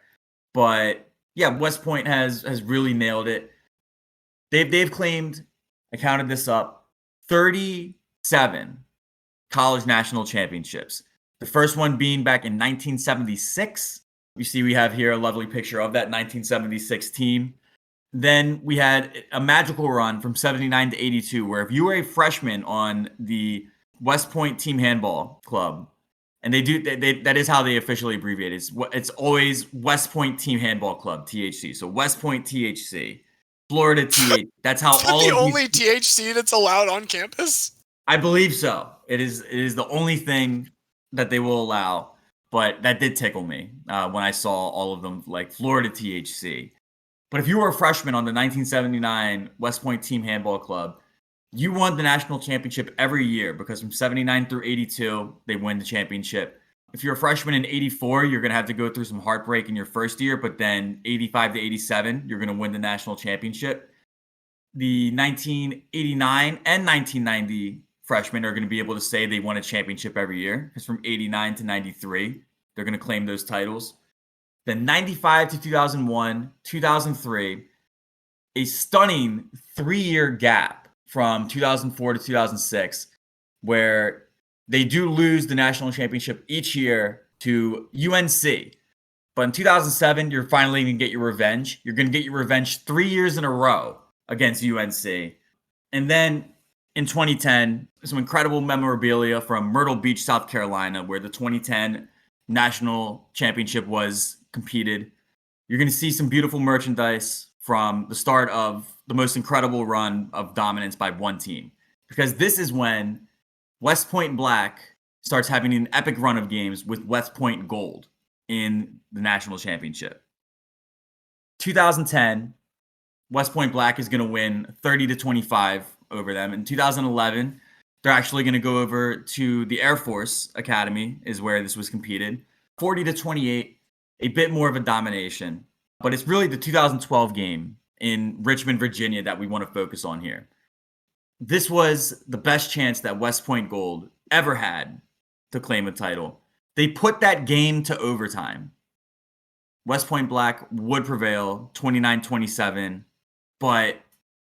But yeah, West Point has really nailed it. They've claimed, I counted this up, 37 college national championships. The first one being back in 1976. You see we have here a lovely picture of that 1976 team. Then we had a magical run from 79 to 82, where if you were a freshman on the West Point Team Handball Club, and that is how they officially abbreviate it. It's always West Point Team Handball Club, THC. So West Point THC, Florida THC. That's how all the of only THC that's allowed on campus? I believe so. It is the only thing that they will allow, but that did tickle me when I saw all of them, like Florida THC. But if you were a freshman on the 1979 West Point Team Handball Club, you won the national championship every year, because from 79 through 82, they win the championship. If you're a freshman in 84, you're going to have to go through some heartbreak in your first year, but then 85 to 87, you're going to win the national championship. The 1989 and 1990 freshmen are going to be able to say they won a championship every year, because from 89 to 93, they're going to claim those titles. Then 95 to 2001, 2003, a stunning 3-year gap from 2004 to 2006, where they do lose the national championship each year to UNC. But in 2007, you're finally going to get your revenge. You're going to get your revenge 3 years in a row against UNC. And then in 2010, some incredible memorabilia from Myrtle Beach, South Carolina, where the 2010 national championship was competed. You're going to see some beautiful merchandise from the start of the most incredible run of dominance by one team, because this is when West Point Black starts having an epic run of games with West Point Gold in the national championship. 2010, West Point Black is going to win 30 to 25 over them. In 2011, they're actually going to go over to the Air Force Academy, is where this was competed. 40 to 28, a bit more of a domination. But it's really the 2012 game in Richmond, Virginia that we want to focus on here. This was the best chance that West Point Gold ever had to claim a title. They put that game to overtime. West Point Black would prevail 29-27, but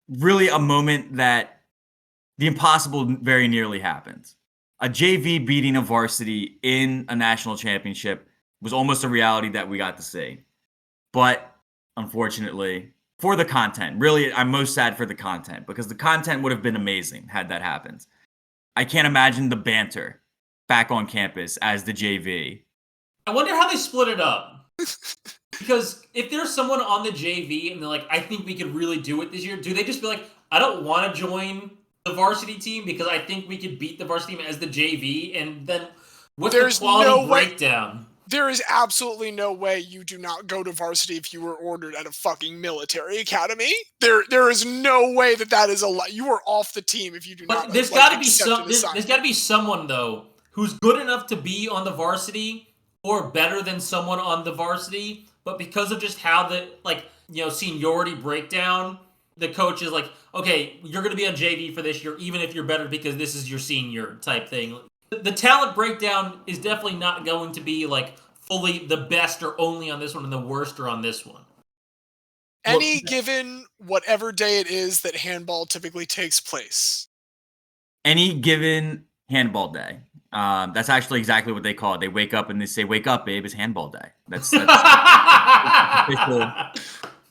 really a moment that the impossible very nearly happened. A JV beating a varsity in a national championship was almost a reality that we got to see. But unfortunately, for the content, really, I'm most sad for the content, because the content would have been amazing had that happened. I can't imagine the banter back on campus as the JV. I wonder how they split it up. Because if there's someone on the JV and they're like, I think we could really do it this year, do they just be like, I don't want to join the varsity team because I think we could beat the varsity team as the JV? And then what's the quality breakdown? There is absolutely no way you do not go to varsity if you were ordered at a fucking military academy. There is no way that is you are off the team if you do not. But there's got to be there's got to be someone though who's good enough to be on the varsity or better than someone on the varsity, but because of just how the seniority breakdown, the coach is like, okay, you're going to be on JV for this year, even if you're better because this is your senior type thing. The talent breakdown is definitely not going to be like fully the best or only on this one and the worst or on this one. Any given whatever day it is that handball typically takes place. Any given handball day. That's actually exactly what they call it. They wake up and they say, "Wake up, babe! It's handball day." That's official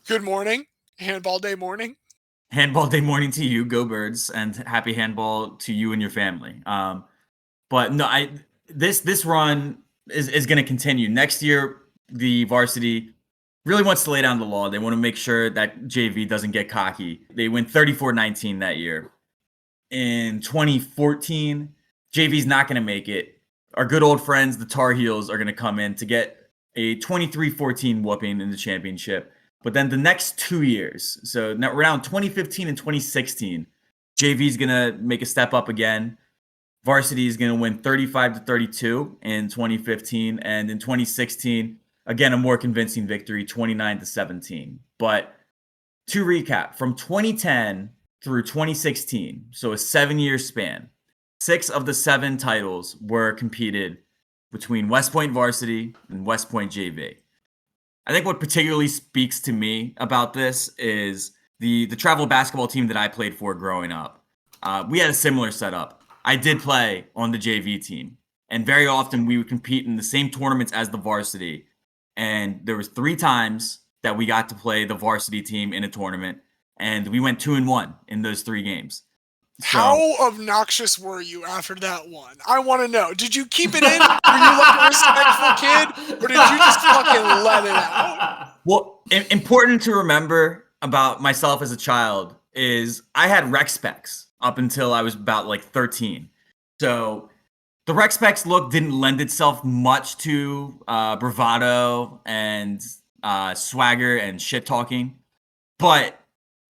Good morning, handball day morning. handball day morning to you. Go Birds, and happy handball to you and your family. But no, this run is going to continue next year. The varsity really wants to lay down the law. They want to make sure that JV doesn't get cocky. They went 34-19 that year. In 2014, JV's not going to make it. Our good old friends, the Tar Heels, are going to come in to get a 23-14 whooping in the championship. But then the next 2 years, so now around 2015 and 2016, JV's going to make a step up again. Varsity is going to win 35-32 in 2015, and in 2016, again a more convincing victory, 29-17. But to recap, from 2010 through 2016, so a 7-year span, 6 of the 7 titles were competed between West Point Varsity and West Point JV. I think what particularly speaks to me about this is the travel basketball team that I played for growing up. We had a similar setup. I did play on the JV team, and very often we would compete in the same tournaments as the varsity. And there was 3 times that we got to play the varsity team in a tournament, and we went 2-1 in those 3 games. So, How obnoxious were you after that one? I want to know. Did you keep it in? Were you like a respectful kid, or did you just fucking let it out? well, important to remember about myself as a child is I had rec specs up until I was about like 13. So the rec specs look didn't lend itself much to bravado and swagger and shit talking, but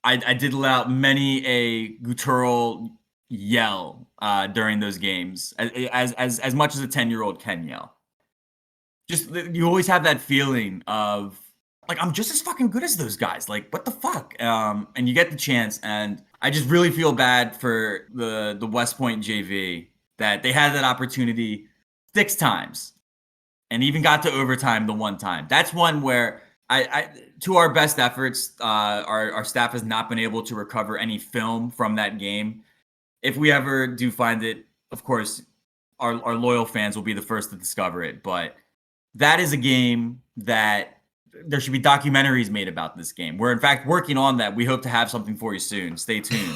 I did let out many a guttural yell during those games, as much as a 10-year-old can yell. Just you always have that feeling of like I'm just as fucking good as those guys. Like what the fuck? And you get the chance, and I just really feel bad for the West Point JV that they had that opportunity 6 times, and even got to overtime the 1 time. That's one where I to our best efforts, our staff has not been able to recover any film from that game. If we ever do find it, of course, our loyal fans will be the first to discover it. But that is a game that there should be documentaries made about this game. We're in fact working on that. We hope to have something for you soon. Stay tuned.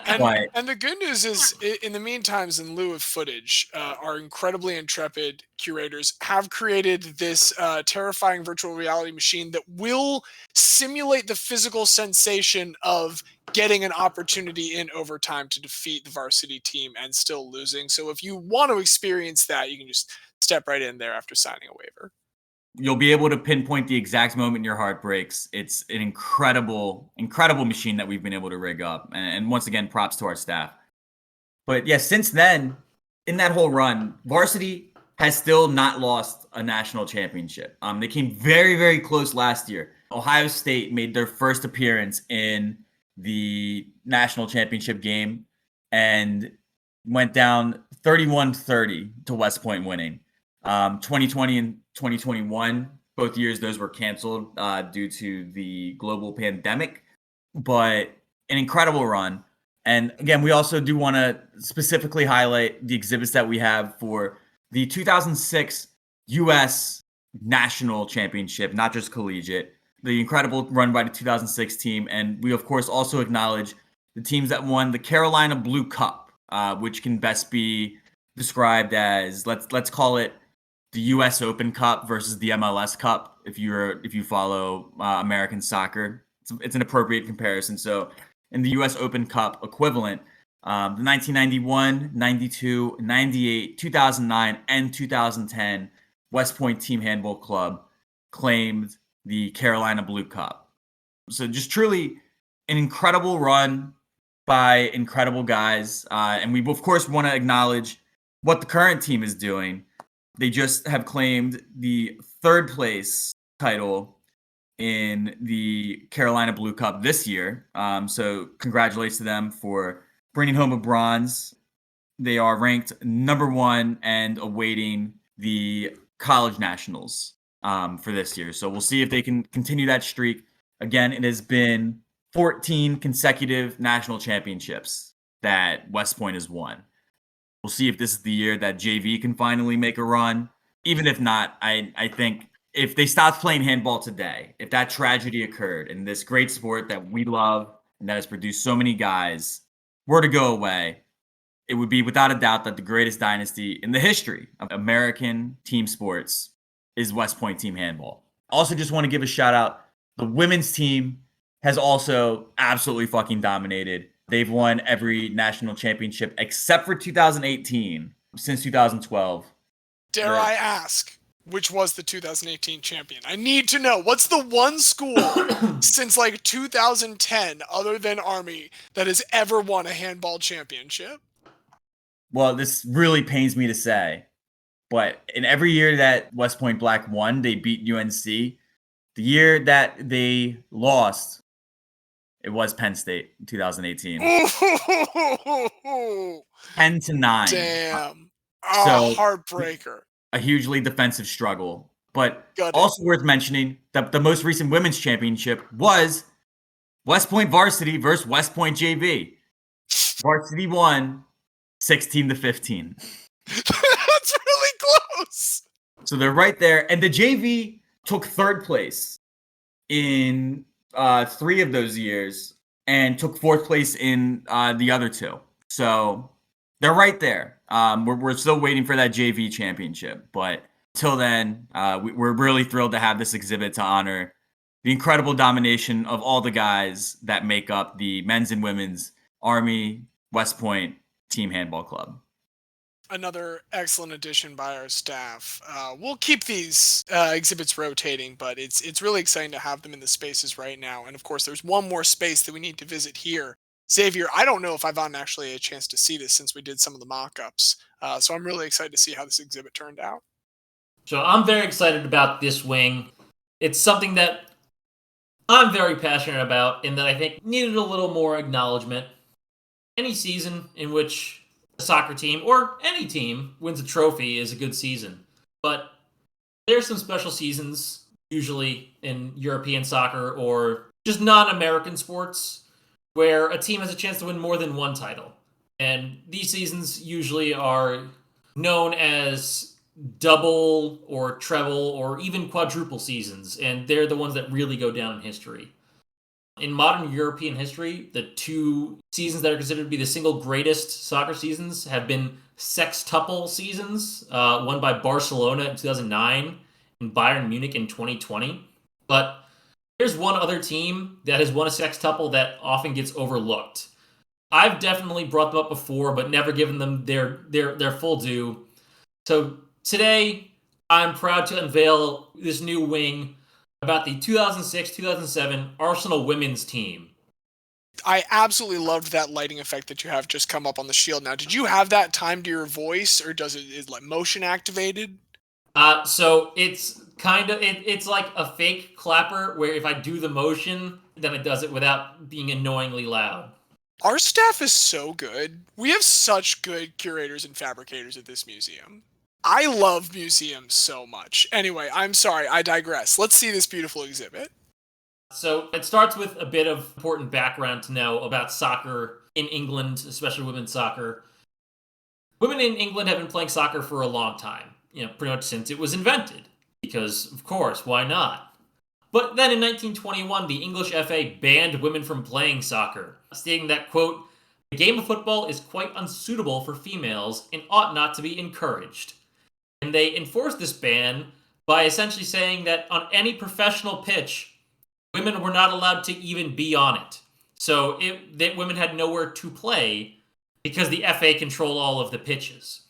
And the good news is, in the meantime, in lieu of footage, our incredibly intrepid curators have created this terrifying virtual reality machine that will simulate the physical sensation of getting an opportunity in overtime to defeat the varsity team and still losing. So if you want to experience that, you can just step right in there after signing a waiver. You'll be able to pinpoint the exact moment your heart breaks. It's an incredible machine that we've been able to rig up. And once again, props to our staff. But yeah, since then, in that whole run, varsity has still not lost a national championship. They came very, very close last year. Ohio State made their first appearance in the national championship game and went down 31-30 to West Point winning. 2020 and 2021, both years, those were canceled due to the global pandemic, but an incredible run. And again, we also do want to specifically highlight the exhibits that we have for the 2006 U.S. National Championship, not just collegiate, the incredible run by the 2006 team. And we, of course, also acknowledge the teams that won the Carolina Blue Cup, which can best be described as, let's call it the U.S. Open Cup versus the MLS Cup. If you follow American soccer, it's an appropriate comparison. So in the U.S. Open Cup equivalent, the 1991, 92, 98, 2009, and 2010 West Point Team Handball Club claimed the Carolina Blue Cup. So just truly an incredible run by incredible guys. And we, of course, want to acknowledge what the current team is doing. They just have claimed the 3rd place title in the Carolina Blue Cup this year. So congratulations to them for bringing home a bronze. They are ranked number 1 and awaiting the college nationals for this year. So we'll see if they can continue that streak. Again, it has been 14 consecutive national championships that West Point has won. We'll see if this is the year that JV can finally make a run. Even if not, I think if they stopped playing handball today, if that tragedy occurred and this great sport that we love and that has produced so many guys were to go away, it would be without a doubt that the greatest dynasty in the history of American team sports is West Point Team Handball. Also, just want to give a shout out. The women's team has also absolutely fucking dominated. They've won every national championship except for 2018 since 2012. Dare I ask, which was the 2018 champion? I need to know. What's the one school since like 2010, other than Army, that has ever won a handball championship? Well, this really pains me to say, but in every year that West Point Black won, they beat UNC. The year that they lost, it was Penn State in 2018. 10-9. Damn. So, Heartbreaker. A hugely defensive struggle. But Got it. also worth mentioning that the most recent women's championship was West Point varsity versus West Point JV. Varsity won 16-15. That's really close. So they're right there. And the JV took third place in 3 of those years and took fourth place in the other 2. So they're right there. We're still waiting for that JV championship. But till then, we're really thrilled to have this exhibit to honor the incredible domination of all the guys that make up the men's and women's Army West Point Team Handball Club. Another excellent addition by our staff. We'll keep these exhibits rotating, but it's really exciting to have them in the spaces right now. And of course, there's one more space that we need to visit here. Xavier, I don't know if I've gotten actually a chance to see this since we did some of the mock-ups. So I'm really excited to see how this exhibit turned out. So I'm very excited about this wing. It's something that I'm very passionate about and that I think needed a little more acknowledgement. Any season in which a soccer team or any team wins a trophy is a good season. But there's some special seasons, usually in European soccer or just non-American sports, where a team has a chance to win more than one title. And these seasons usually are known as double or treble or even quadruple seasons, and they're the ones that really go down in history. In modern European history, the 2 seasons that are considered to be the single greatest soccer seasons have been sextuple seasons, won by Barcelona in 2009 and Bayern Munich in 2020. But there's one other team that has won a sextuple that often gets overlooked. I've definitely brought them up before, but never given them their full due. So today, I'm proud to unveil this new wing about the 2006-2007 Arsenal women's team. I absolutely loved that lighting effect that you have just come up on the shield. Now, did you have that timed to your voice, or is like motion activated? So it's it's like a fake clapper where if I do the motion, then it does it without being annoyingly loud. Our staff is so good. We have such good curators and fabricators at this museum. I love museums so much. Anyway, I'm sorry, I digress. Let's see this beautiful exhibit. So it starts with a bit of important background to know about soccer in England, especially women's soccer. Women in England have been playing soccer for a long time, pretty much since it was invented. Because, of course, why not? But then in 1921, the English FA banned women from playing soccer, stating that, quote, "The game of football is quite unsuitable for females and ought not to be encouraged." And they enforced this ban by essentially saying that on any professional pitch, women were not allowed to even be on it. So that women had nowhere to play because the FA controlled all of the pitches.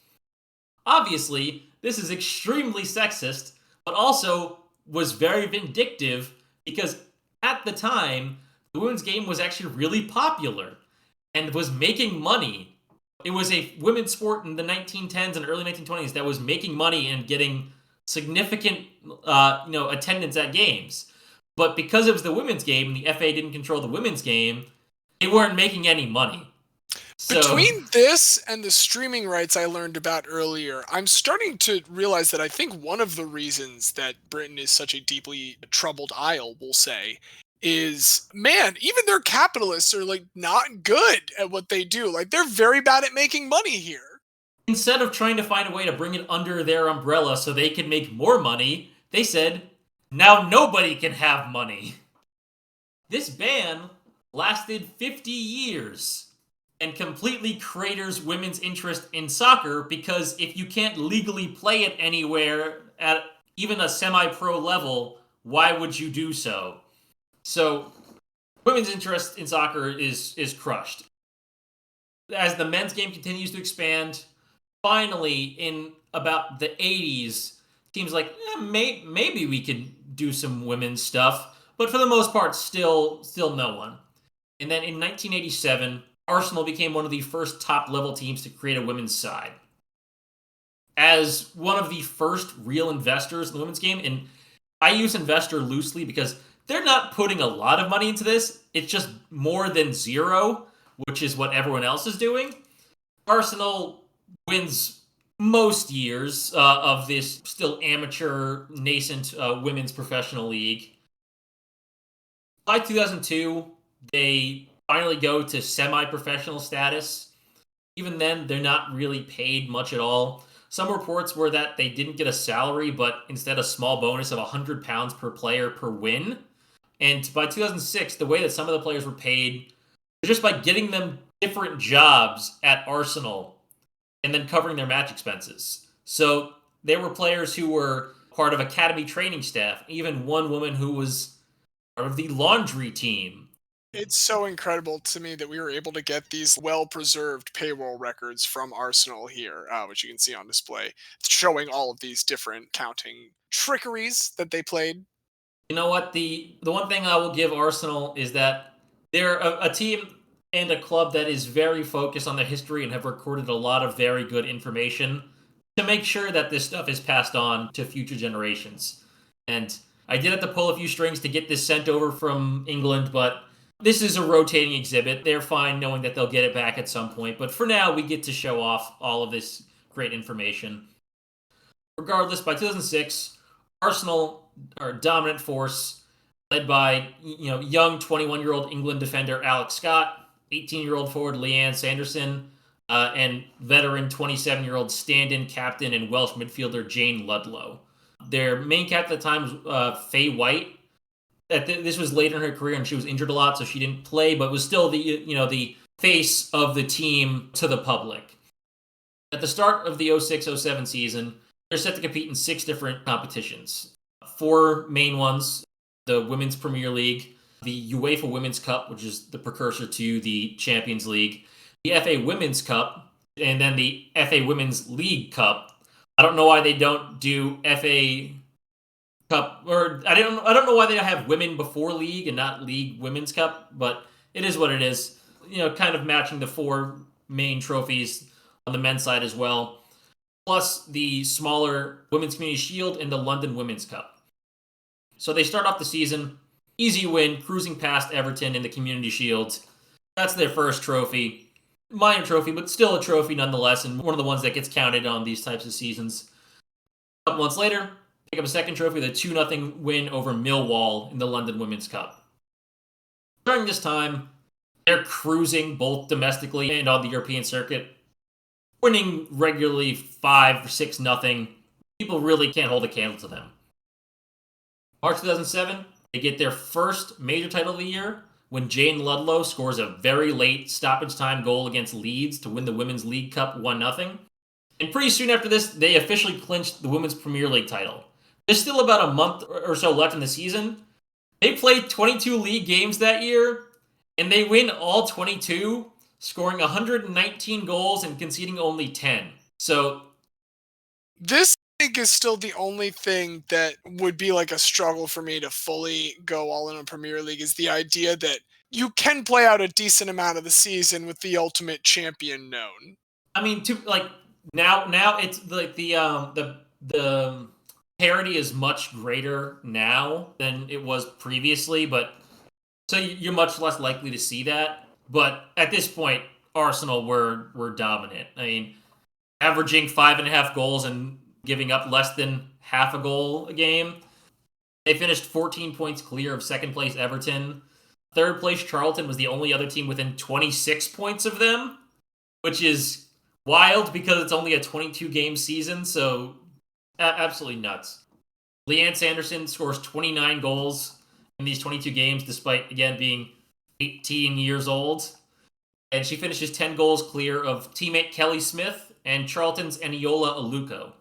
Obviously, this is extremely sexist, but also was very vindictive because at the time, the women's game was actually really popular and was making money. It was a women's sport in the 1910s and early 1920s that was making money and getting significant, attendance at games. But because it was the women's game and the FA didn't control the women's game, they weren't making any money. So, between this and the streaming rights I learned about earlier, I'm starting to realize that I think one of the reasons that Britain is such a deeply troubled isle, we'll say, is, man, even their capitalists are like not good at what they do. Like they're very bad at making money here. Instead of trying to find a way to bring it under their umbrella so they can make more money, they said, now nobody can have money. This ban lasted 50 years and completely craters women's interest in soccer because if you can't legally play it anywhere at even a semi-pro level, why would you do so? So women's interest in soccer is crushed. As the men's game continues to expand, finally in about the 80s, teams like, maybe we could do some women's stuff, but for the most part, still no one. And then in 1987, Arsenal became one of the first top-level teams to create a women's side. As one of the first real investors in the women's game, and I use investor loosely because they're not putting a lot of money into this. It's just more than zero, which is what everyone else is doing. Arsenal wins most years of this still amateur, nascent women's professional league. By 2002, they finally go to semi-professional status. Even then, they're not really paid much at all. Some reports were that they didn't get a salary, but instead a small bonus of £100 per player per win. And by 2006, the way that some of the players were paid was just by getting them different jobs at Arsenal and then covering their match expenses. So there were players who were part of academy training staff, even one woman who was part of the laundry team. It's so incredible to me that we were able to get these well-preserved payroll records from Arsenal here, which you can see on display, showing all of these different counting trickeries that they played. You know what? The one thing I will give Arsenal is that they're a team and a club that is very focused on their history and have recorded a lot of very good information to make sure that this stuff is passed on to future generations. And I did have to pull a few strings to get this sent over from England, but this is a rotating exhibit. They're fine knowing that they'll get it back at some point. But for now, we get to show off all of this great information. Regardless, by 2006, Arsenal are a dominant force led by young 21-year-old England defender Alex Scott, 18-year-old forward Leanne Sanderson, and veteran 27-year-old stand-in captain and Welsh midfielder Jane Ludlow. Their main captain at the time was Faye White. This was later in her career, and she was injured a lot, so she didn't play, but was still the face of the team to the public. At the start of the 06-07 season, they're set to compete in 6 different competitions. 4 main ones: the Women's Premier League, the UEFA Women's Cup, which is the precursor to the Champions League, the FA Women's Cup, and then the FA Women's League Cup. I don't know why they don't do FA Cup, or I don't know why they don't have Women before League and not League Women's Cup, but it is what it is. Kind of matching the 4 main trophies on the men's side as well, plus the smaller Women's Community Shield and the London Women's Cup. So they start off the season, easy win, cruising past Everton in the Community Shield. That's their first trophy. Minor trophy, but still a trophy nonetheless, and one of the ones that gets counted on these types of seasons. A couple months later, pick up a second trophy with a 2-0 win over Millwall in the London Women's Cup. During this time, they're cruising both domestically and on the European circuit, winning regularly 5 or 6-0. People really can't hold a candle to them. March 2007, they get their first major title of the year when Jane Ludlow scores a very late stoppage time goal against Leeds to win the Women's League Cup 1-0. And pretty soon after this, they officially clinched the Women's Premier League title. There's still about a month or so left in the season. They played 22 league games that year, and they win all 22, scoring 119 goals and conceding only 10. So this, I think, is still the only thing that would be like a struggle for me to fully go all in on Premier League, is the idea that you can play out a decent amount of the season with the ultimate champion known. I mean, now it's like the parity is much greater now than it was previously, but so you're much less likely to see that. But at this point, Arsenal were dominant. I mean, averaging 5.5 goals and giving up less than half a goal a game. They finished 14 points clear of second place Everton. Third place Charlton was the only other team within 26 points of them, which is wild because it's only a 22-game season, so absolutely nuts. Leanne Sanderson scores 29 goals in these 22 games, despite, again, being 18 years old. And she finishes 10 goals clear of teammate Kelly Smith and Charlton's Eniola Aluko.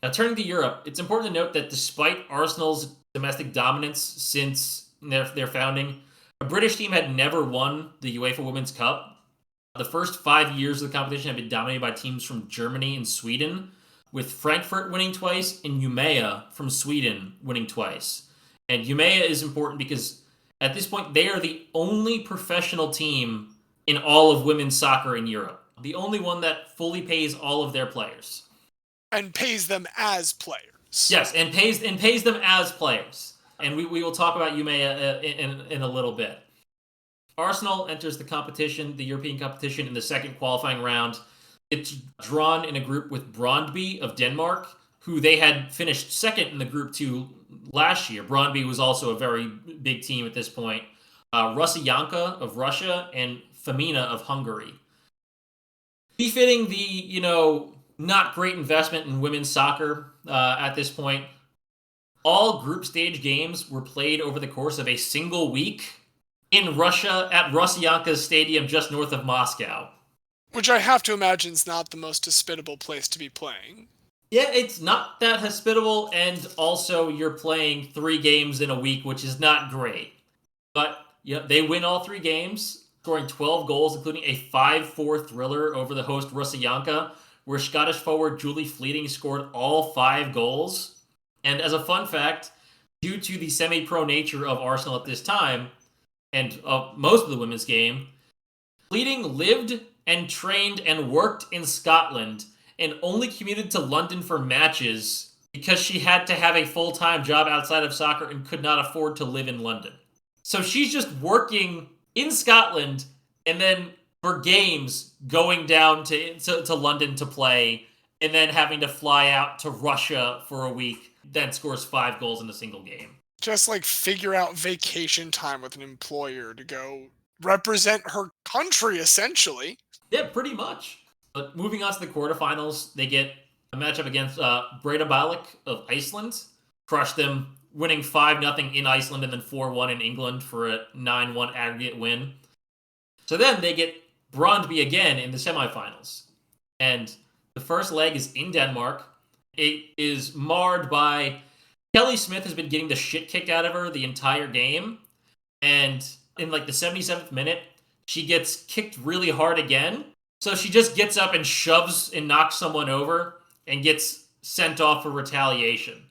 Now, turning to Europe, it's important to note that despite Arsenal's domestic dominance since their founding, a British team had never won the UEFA Women's Cup. The first 5 years of the competition have been dominated by teams from Germany and Sweden, with Frankfurt winning twice and Umeå from Sweden winning twice. And Umeå is important because at this point, they are the only professional team in all of women's soccer in Europe. The only one that fully pays all of their players. And pays them as players. Yes, and pays them as players. And we will talk about Umeå in a little bit. Arsenal enters the competition, the European competition, in the second qualifying round. It's drawn in a group with Brøndby of Denmark, who they had finished second in the group 2 last year. Brøndby was also a very big team at this point. Rusiyanka of Russia and Femina of Hungary. Befitting the, not great investment in women's soccer at this point, all group stage games were played over the course of a single week in Russia at Rusiyanka's stadium just north of Moscow. Which I have to imagine is not the most hospitable place to be playing. Yeah, it's not that hospitable, and also you're playing 3 games in a week, which is not great. But yeah, they win all 3 games, scoring 12 goals, including a 5-4 thriller over the host Rusiyanka, where Scottish forward Julie Fleeting scored all 5 goals. And as a fun fact, due to the semi-pro nature of Arsenal at this time, and of most of the women's game, Fleeting lived and trained and worked in Scotland and only commuted to London for matches because she had to have a full-time job outside of soccer and could not afford to live in London. So she's just working in Scotland and then for games going down to London to play and then having to fly out to Russia for a week, then scores 5 goals in a single game. Just figure out vacation time with an employer to go represent her country, essentially. Yeah, pretty much. But moving on to the quarterfinals, they get a matchup against Breda Balik of Iceland. Crushed them, winning 5-0 in Iceland and then 4-1 in England for a 9-1 aggregate win. So then they get Brøndby again in the semifinals. And the first leg is in Denmark. It is marred by Kelly Smith has been getting the shit kicked out of her the entire game. And in the 77th minute, she gets kicked really hard again. So she just gets up and shoves and knocks someone over and gets sent off for retaliation.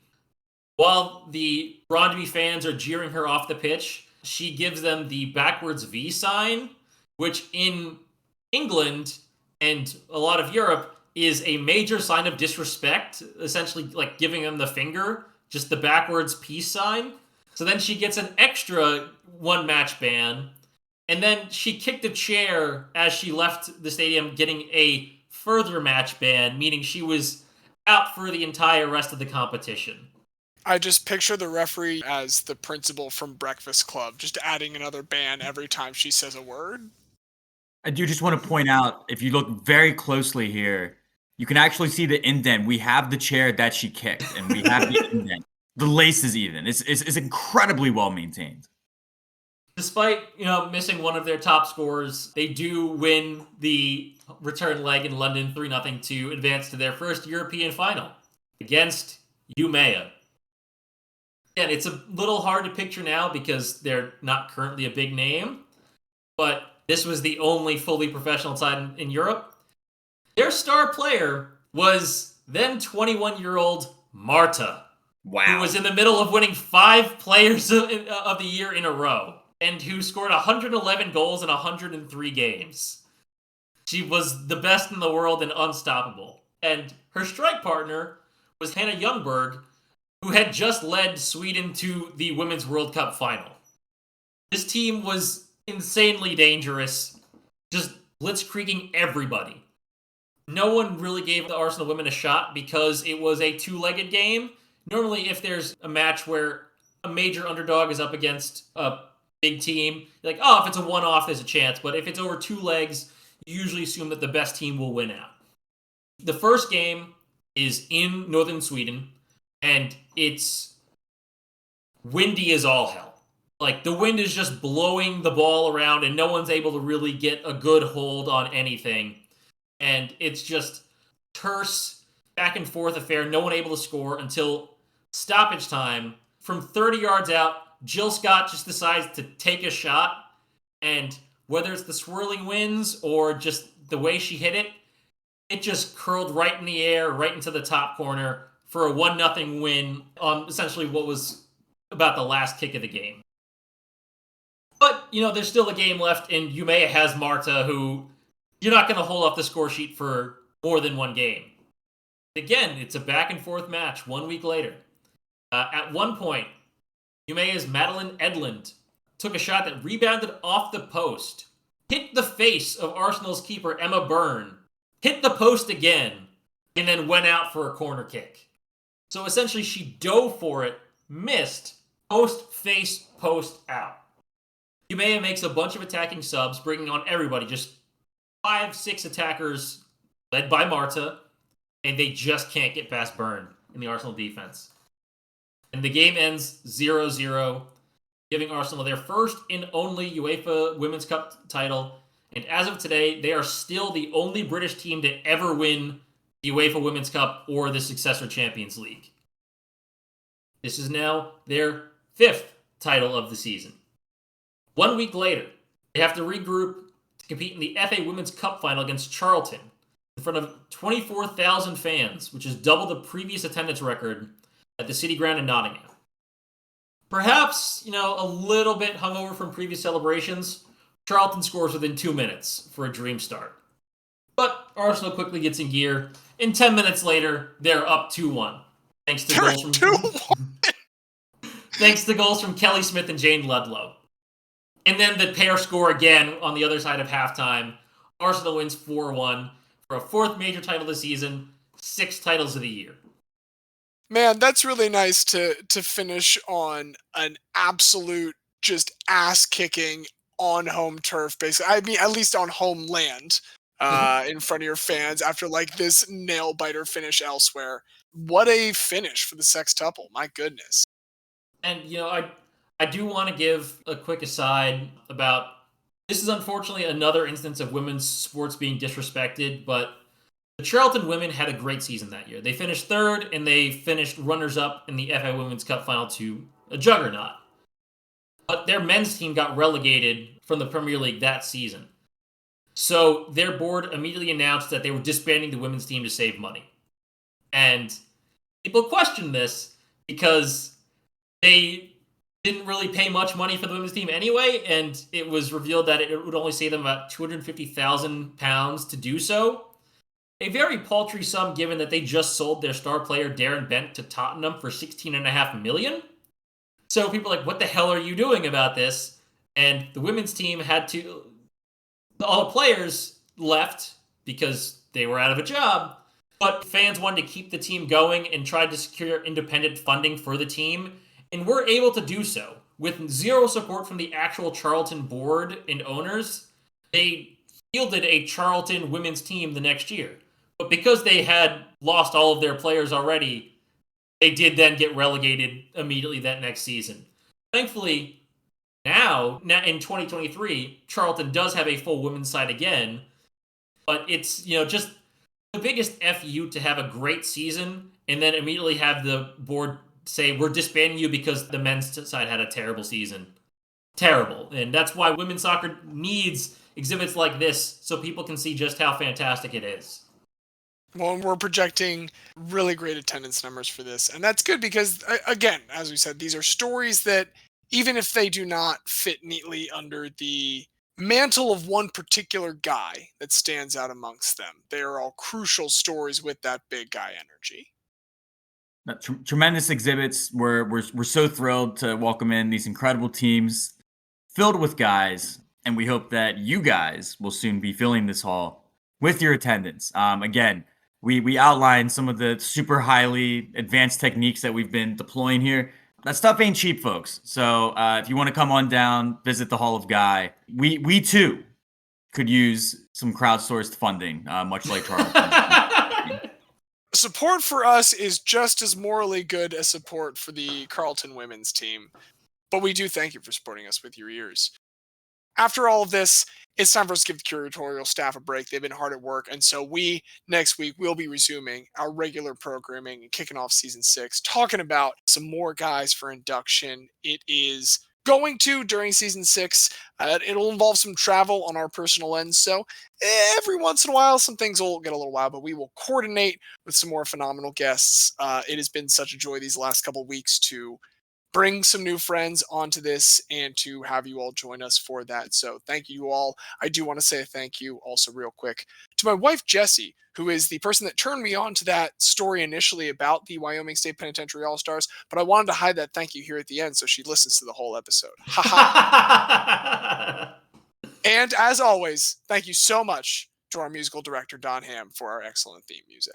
While the Brøndby fans are jeering her off the pitch, she gives them the backwards V sign, which in England and a lot of Europe is a major sign of disrespect, essentially giving them the finger, just the backwards peace sign. So then she gets an extra 1 match ban. And then she kicked a chair as she left the stadium, getting a further match ban, meaning she was out for the entire rest of the competition. I just picture the referee as the principal from Breakfast Club, just adding another ban every time she says a word. I do just want to point out, if you look very closely here, you can actually see the indent. We have the chair that she kicked, and we have the indent. The laces even. It's incredibly well maintained. Despite, missing one of their top scorers, they do win the return leg in London 3-0 to advance to their first European final against Umeå. Again, it's a little hard to picture now because they're not currently a big name, but this was the only fully professional side in Europe. Their star player was then 21-year-old Marta, who was in the middle of winning 5 Players of the Year in a row, and who scored 111 goals in 103 games. She was the best in the world and unstoppable. And her strike partner was Hannah Ljungberg, who had just led Sweden to the Women's World Cup final. This team was insanely dangerous, just blitzkrieging everybody. No one really gave the Arsenal women a shot because it was a 2-legged game. Normally, if there's a match where a major underdog is up against a big team, if it's a one-off, there's a chance. But if it's over 2 legs, you usually assume that the best team will win out. The first game is in northern Sweden, and it's windy as all hell. Like, the wind is just blowing the ball around, and no one's able to really get a good hold on anything. And it's just terse, back and forth affair, no one able to score until stoppage time. From 30 yards out, Jill Scott just decides to take a shot, and whether it's the swirling winds or just the way she hit it, it just curled right in the air, right into the top corner for a 1-0 win on essentially what was about the last kick of the game. But, there's still a game left, and Umeå has Marta, who you're not going to hold off the score sheet for more than one game. Again, it's a back-and-forth match 1 week later. At one point, Umeå's Madeline Edlund took a shot that rebounded off the post, hit the face of Arsenal's keeper Emma Byrne, hit the post again, and then went out for a corner kick. So essentially, she dove for it, missed, post, face, post, out. Umeå makes a bunch of attacking subs, bringing on everybody, just 5-6 attackers led by Marta, and they just can't get past Byrne in the Arsenal defense. And the game ends 0-0, giving Arsenal their first and only UEFA Women's Cup title. And as of today, they are still the only British team to ever win the UEFA Women's Cup or the successor Champions League. This is now their 5th title of the season. 1 week later, they have to regroup to compete in the FA Women's Cup final against Charlton in front of 24,000 fans, which is double the previous attendance record at the City Ground in Nottingham. Perhaps, a little bit hungover from previous celebrations, Charlton scores within 2 minutes for a dream start. But Arsenal quickly gets in gear, and 10 minutes later, they're up 2-1. Thanks to goals from Kelly Smith and Jane Ludlow. And then the pair score again on the other side of halftime. Arsenal wins 4-1 for a 4th major title of the season, 6 titles of the year. Man, that's really nice to finish on an absolute just ass-kicking on home turf, basically. I mean, at least on home land, in front of your fans after this nail-biter finish elsewhere. What a finish for the sextuple, my goodness. And, I do want to give a quick aside about, this is unfortunately another instance of women's sports being disrespected, but the Charlton women had a great season that year. They finished 3rd, and they finished runners-up in the FA Women's Cup final to a juggernaut. But their men's team got relegated from the Premier League that season. So their board immediately announced that they were disbanding the women's team to save money. And people questioned this because they didn't really pay much money for the women's team anyway, and it was revealed that it would only save them about £250,000 to do so. A very paltry sum given that they just sold their star player Darren Bent to Tottenham for $16.5 million. So people are like, what the hell are you doing about this? And the women's team all the players left because they were out of a job, but fans wanted to keep the team going and tried to secure independent funding for the team, and were able to do so. With zero support from the actual Charlton board and owners, they fielded a Charlton women's team the next year. But because they had lost all of their players already, they did then get relegated immediately that next season. Thankfully, now in 2023, Charlton does have a full women's side again, but it's, just the biggest FU to have a great season and then immediately have the board say, we're disbanding you because the men's side had a terrible season. Terrible. And that's why women's soccer needs exhibits like this so people can see just how fantastic it is. Well, we're projecting really great attendance numbers for this. And that's good because, again, as we said, these are stories that, even if they do not fit neatly under the mantle of one particular guy that stands out amongst them, they are all crucial stories with that big guy energy. Tremendous exhibits. We're so thrilled to welcome in these incredible teams filled with guys, and we hope that you guys will soon be filling this hall with your attendance. Again, we outlined some of the super highly advanced techniques that we've been deploying here. That stuff ain't cheap, folks. So if you want to come on down, visit the Hall of Guy, we too could use some crowdsourced funding, much like Charlton. support for us is just as morally good as support for the Carleton women's team. But we do thank you for supporting us with your ears. After all of this, it's time for us to give the curatorial staff a break. They've been hard at work, and so next week, will be resuming our regular programming and kicking off season 6, talking about some more guys for induction. It is going to during season 6. It'll involve some travel on our personal end, so every once in a while, some things will get a little wild, but we will coordinate with some more phenomenal guests. It has been such a joy these last couple of weeks to bring some new friends onto this and to have you all join us for that. So thank you all. I do want to say thank you also real quick to my wife, Jessie, who is the person that turned me on to that story initially about the Wyoming State Penitentiary All-Stars, but I wanted to hide that thank you here at the end so she listens to the whole episode. And as always, thank you so much to our musical director, Don Ham, for our excellent theme music.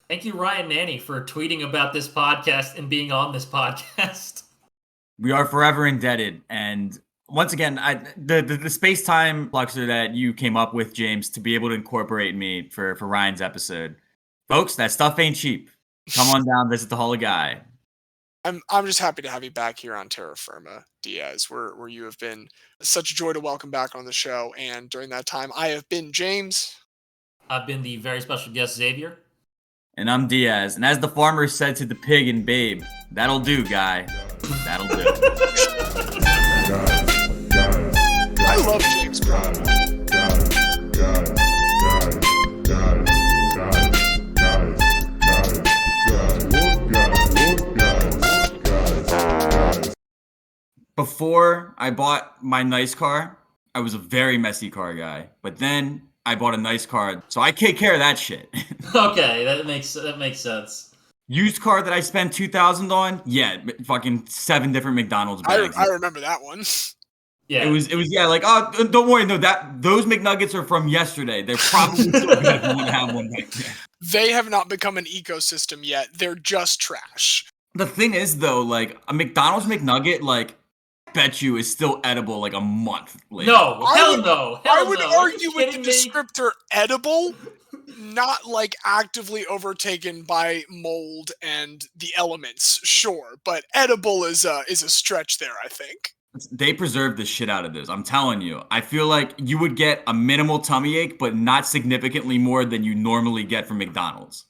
Thank you, Ryan Nanny, for tweeting about this podcast and being on this podcast. We are forever indebted. And once again, the space-time fluxer that you came up with, James, to be able to incorporate me for Ryan's episode. Folks, that stuff ain't cheap. Come on down, visit the Hall of Guy. I'm just happy to have you back here on Terra Firma, Diaz, where you have been such a joy to welcome back on the show. And during that time, I have been James. I've been the very special guest, Xavier. And I'm Diaz. And as the farmer said to the pig and babe, that'll do, guy. That'll do. I love James Brown. Before I bought my nice car, I was a very messy car guy. But then I bought a nice car, so I take care of that shit. Okay, that makes sense. Used car that I spent $2,000 on, yeah, fucking 7 different McDonald's bags. I remember that one. Yeah, it was yeah, like, oh, don't worry, no, those McNuggets are from yesterday. They're probably still good if you want to have one back there. They have not become an ecosystem yet. They're just trash. The thing is, though, like a McDonald's McNugget, like, bet you is still edible like a month later. No, hell no. I would argue with the kidding me? descriptor edible, not like actively overtaken by mold and the elements, sure, but edible is a stretch there, I think. They preserve the shit out of this. I'm telling you. I feel like you would get a minimal tummy ache, but not significantly more than you normally get from McDonald's.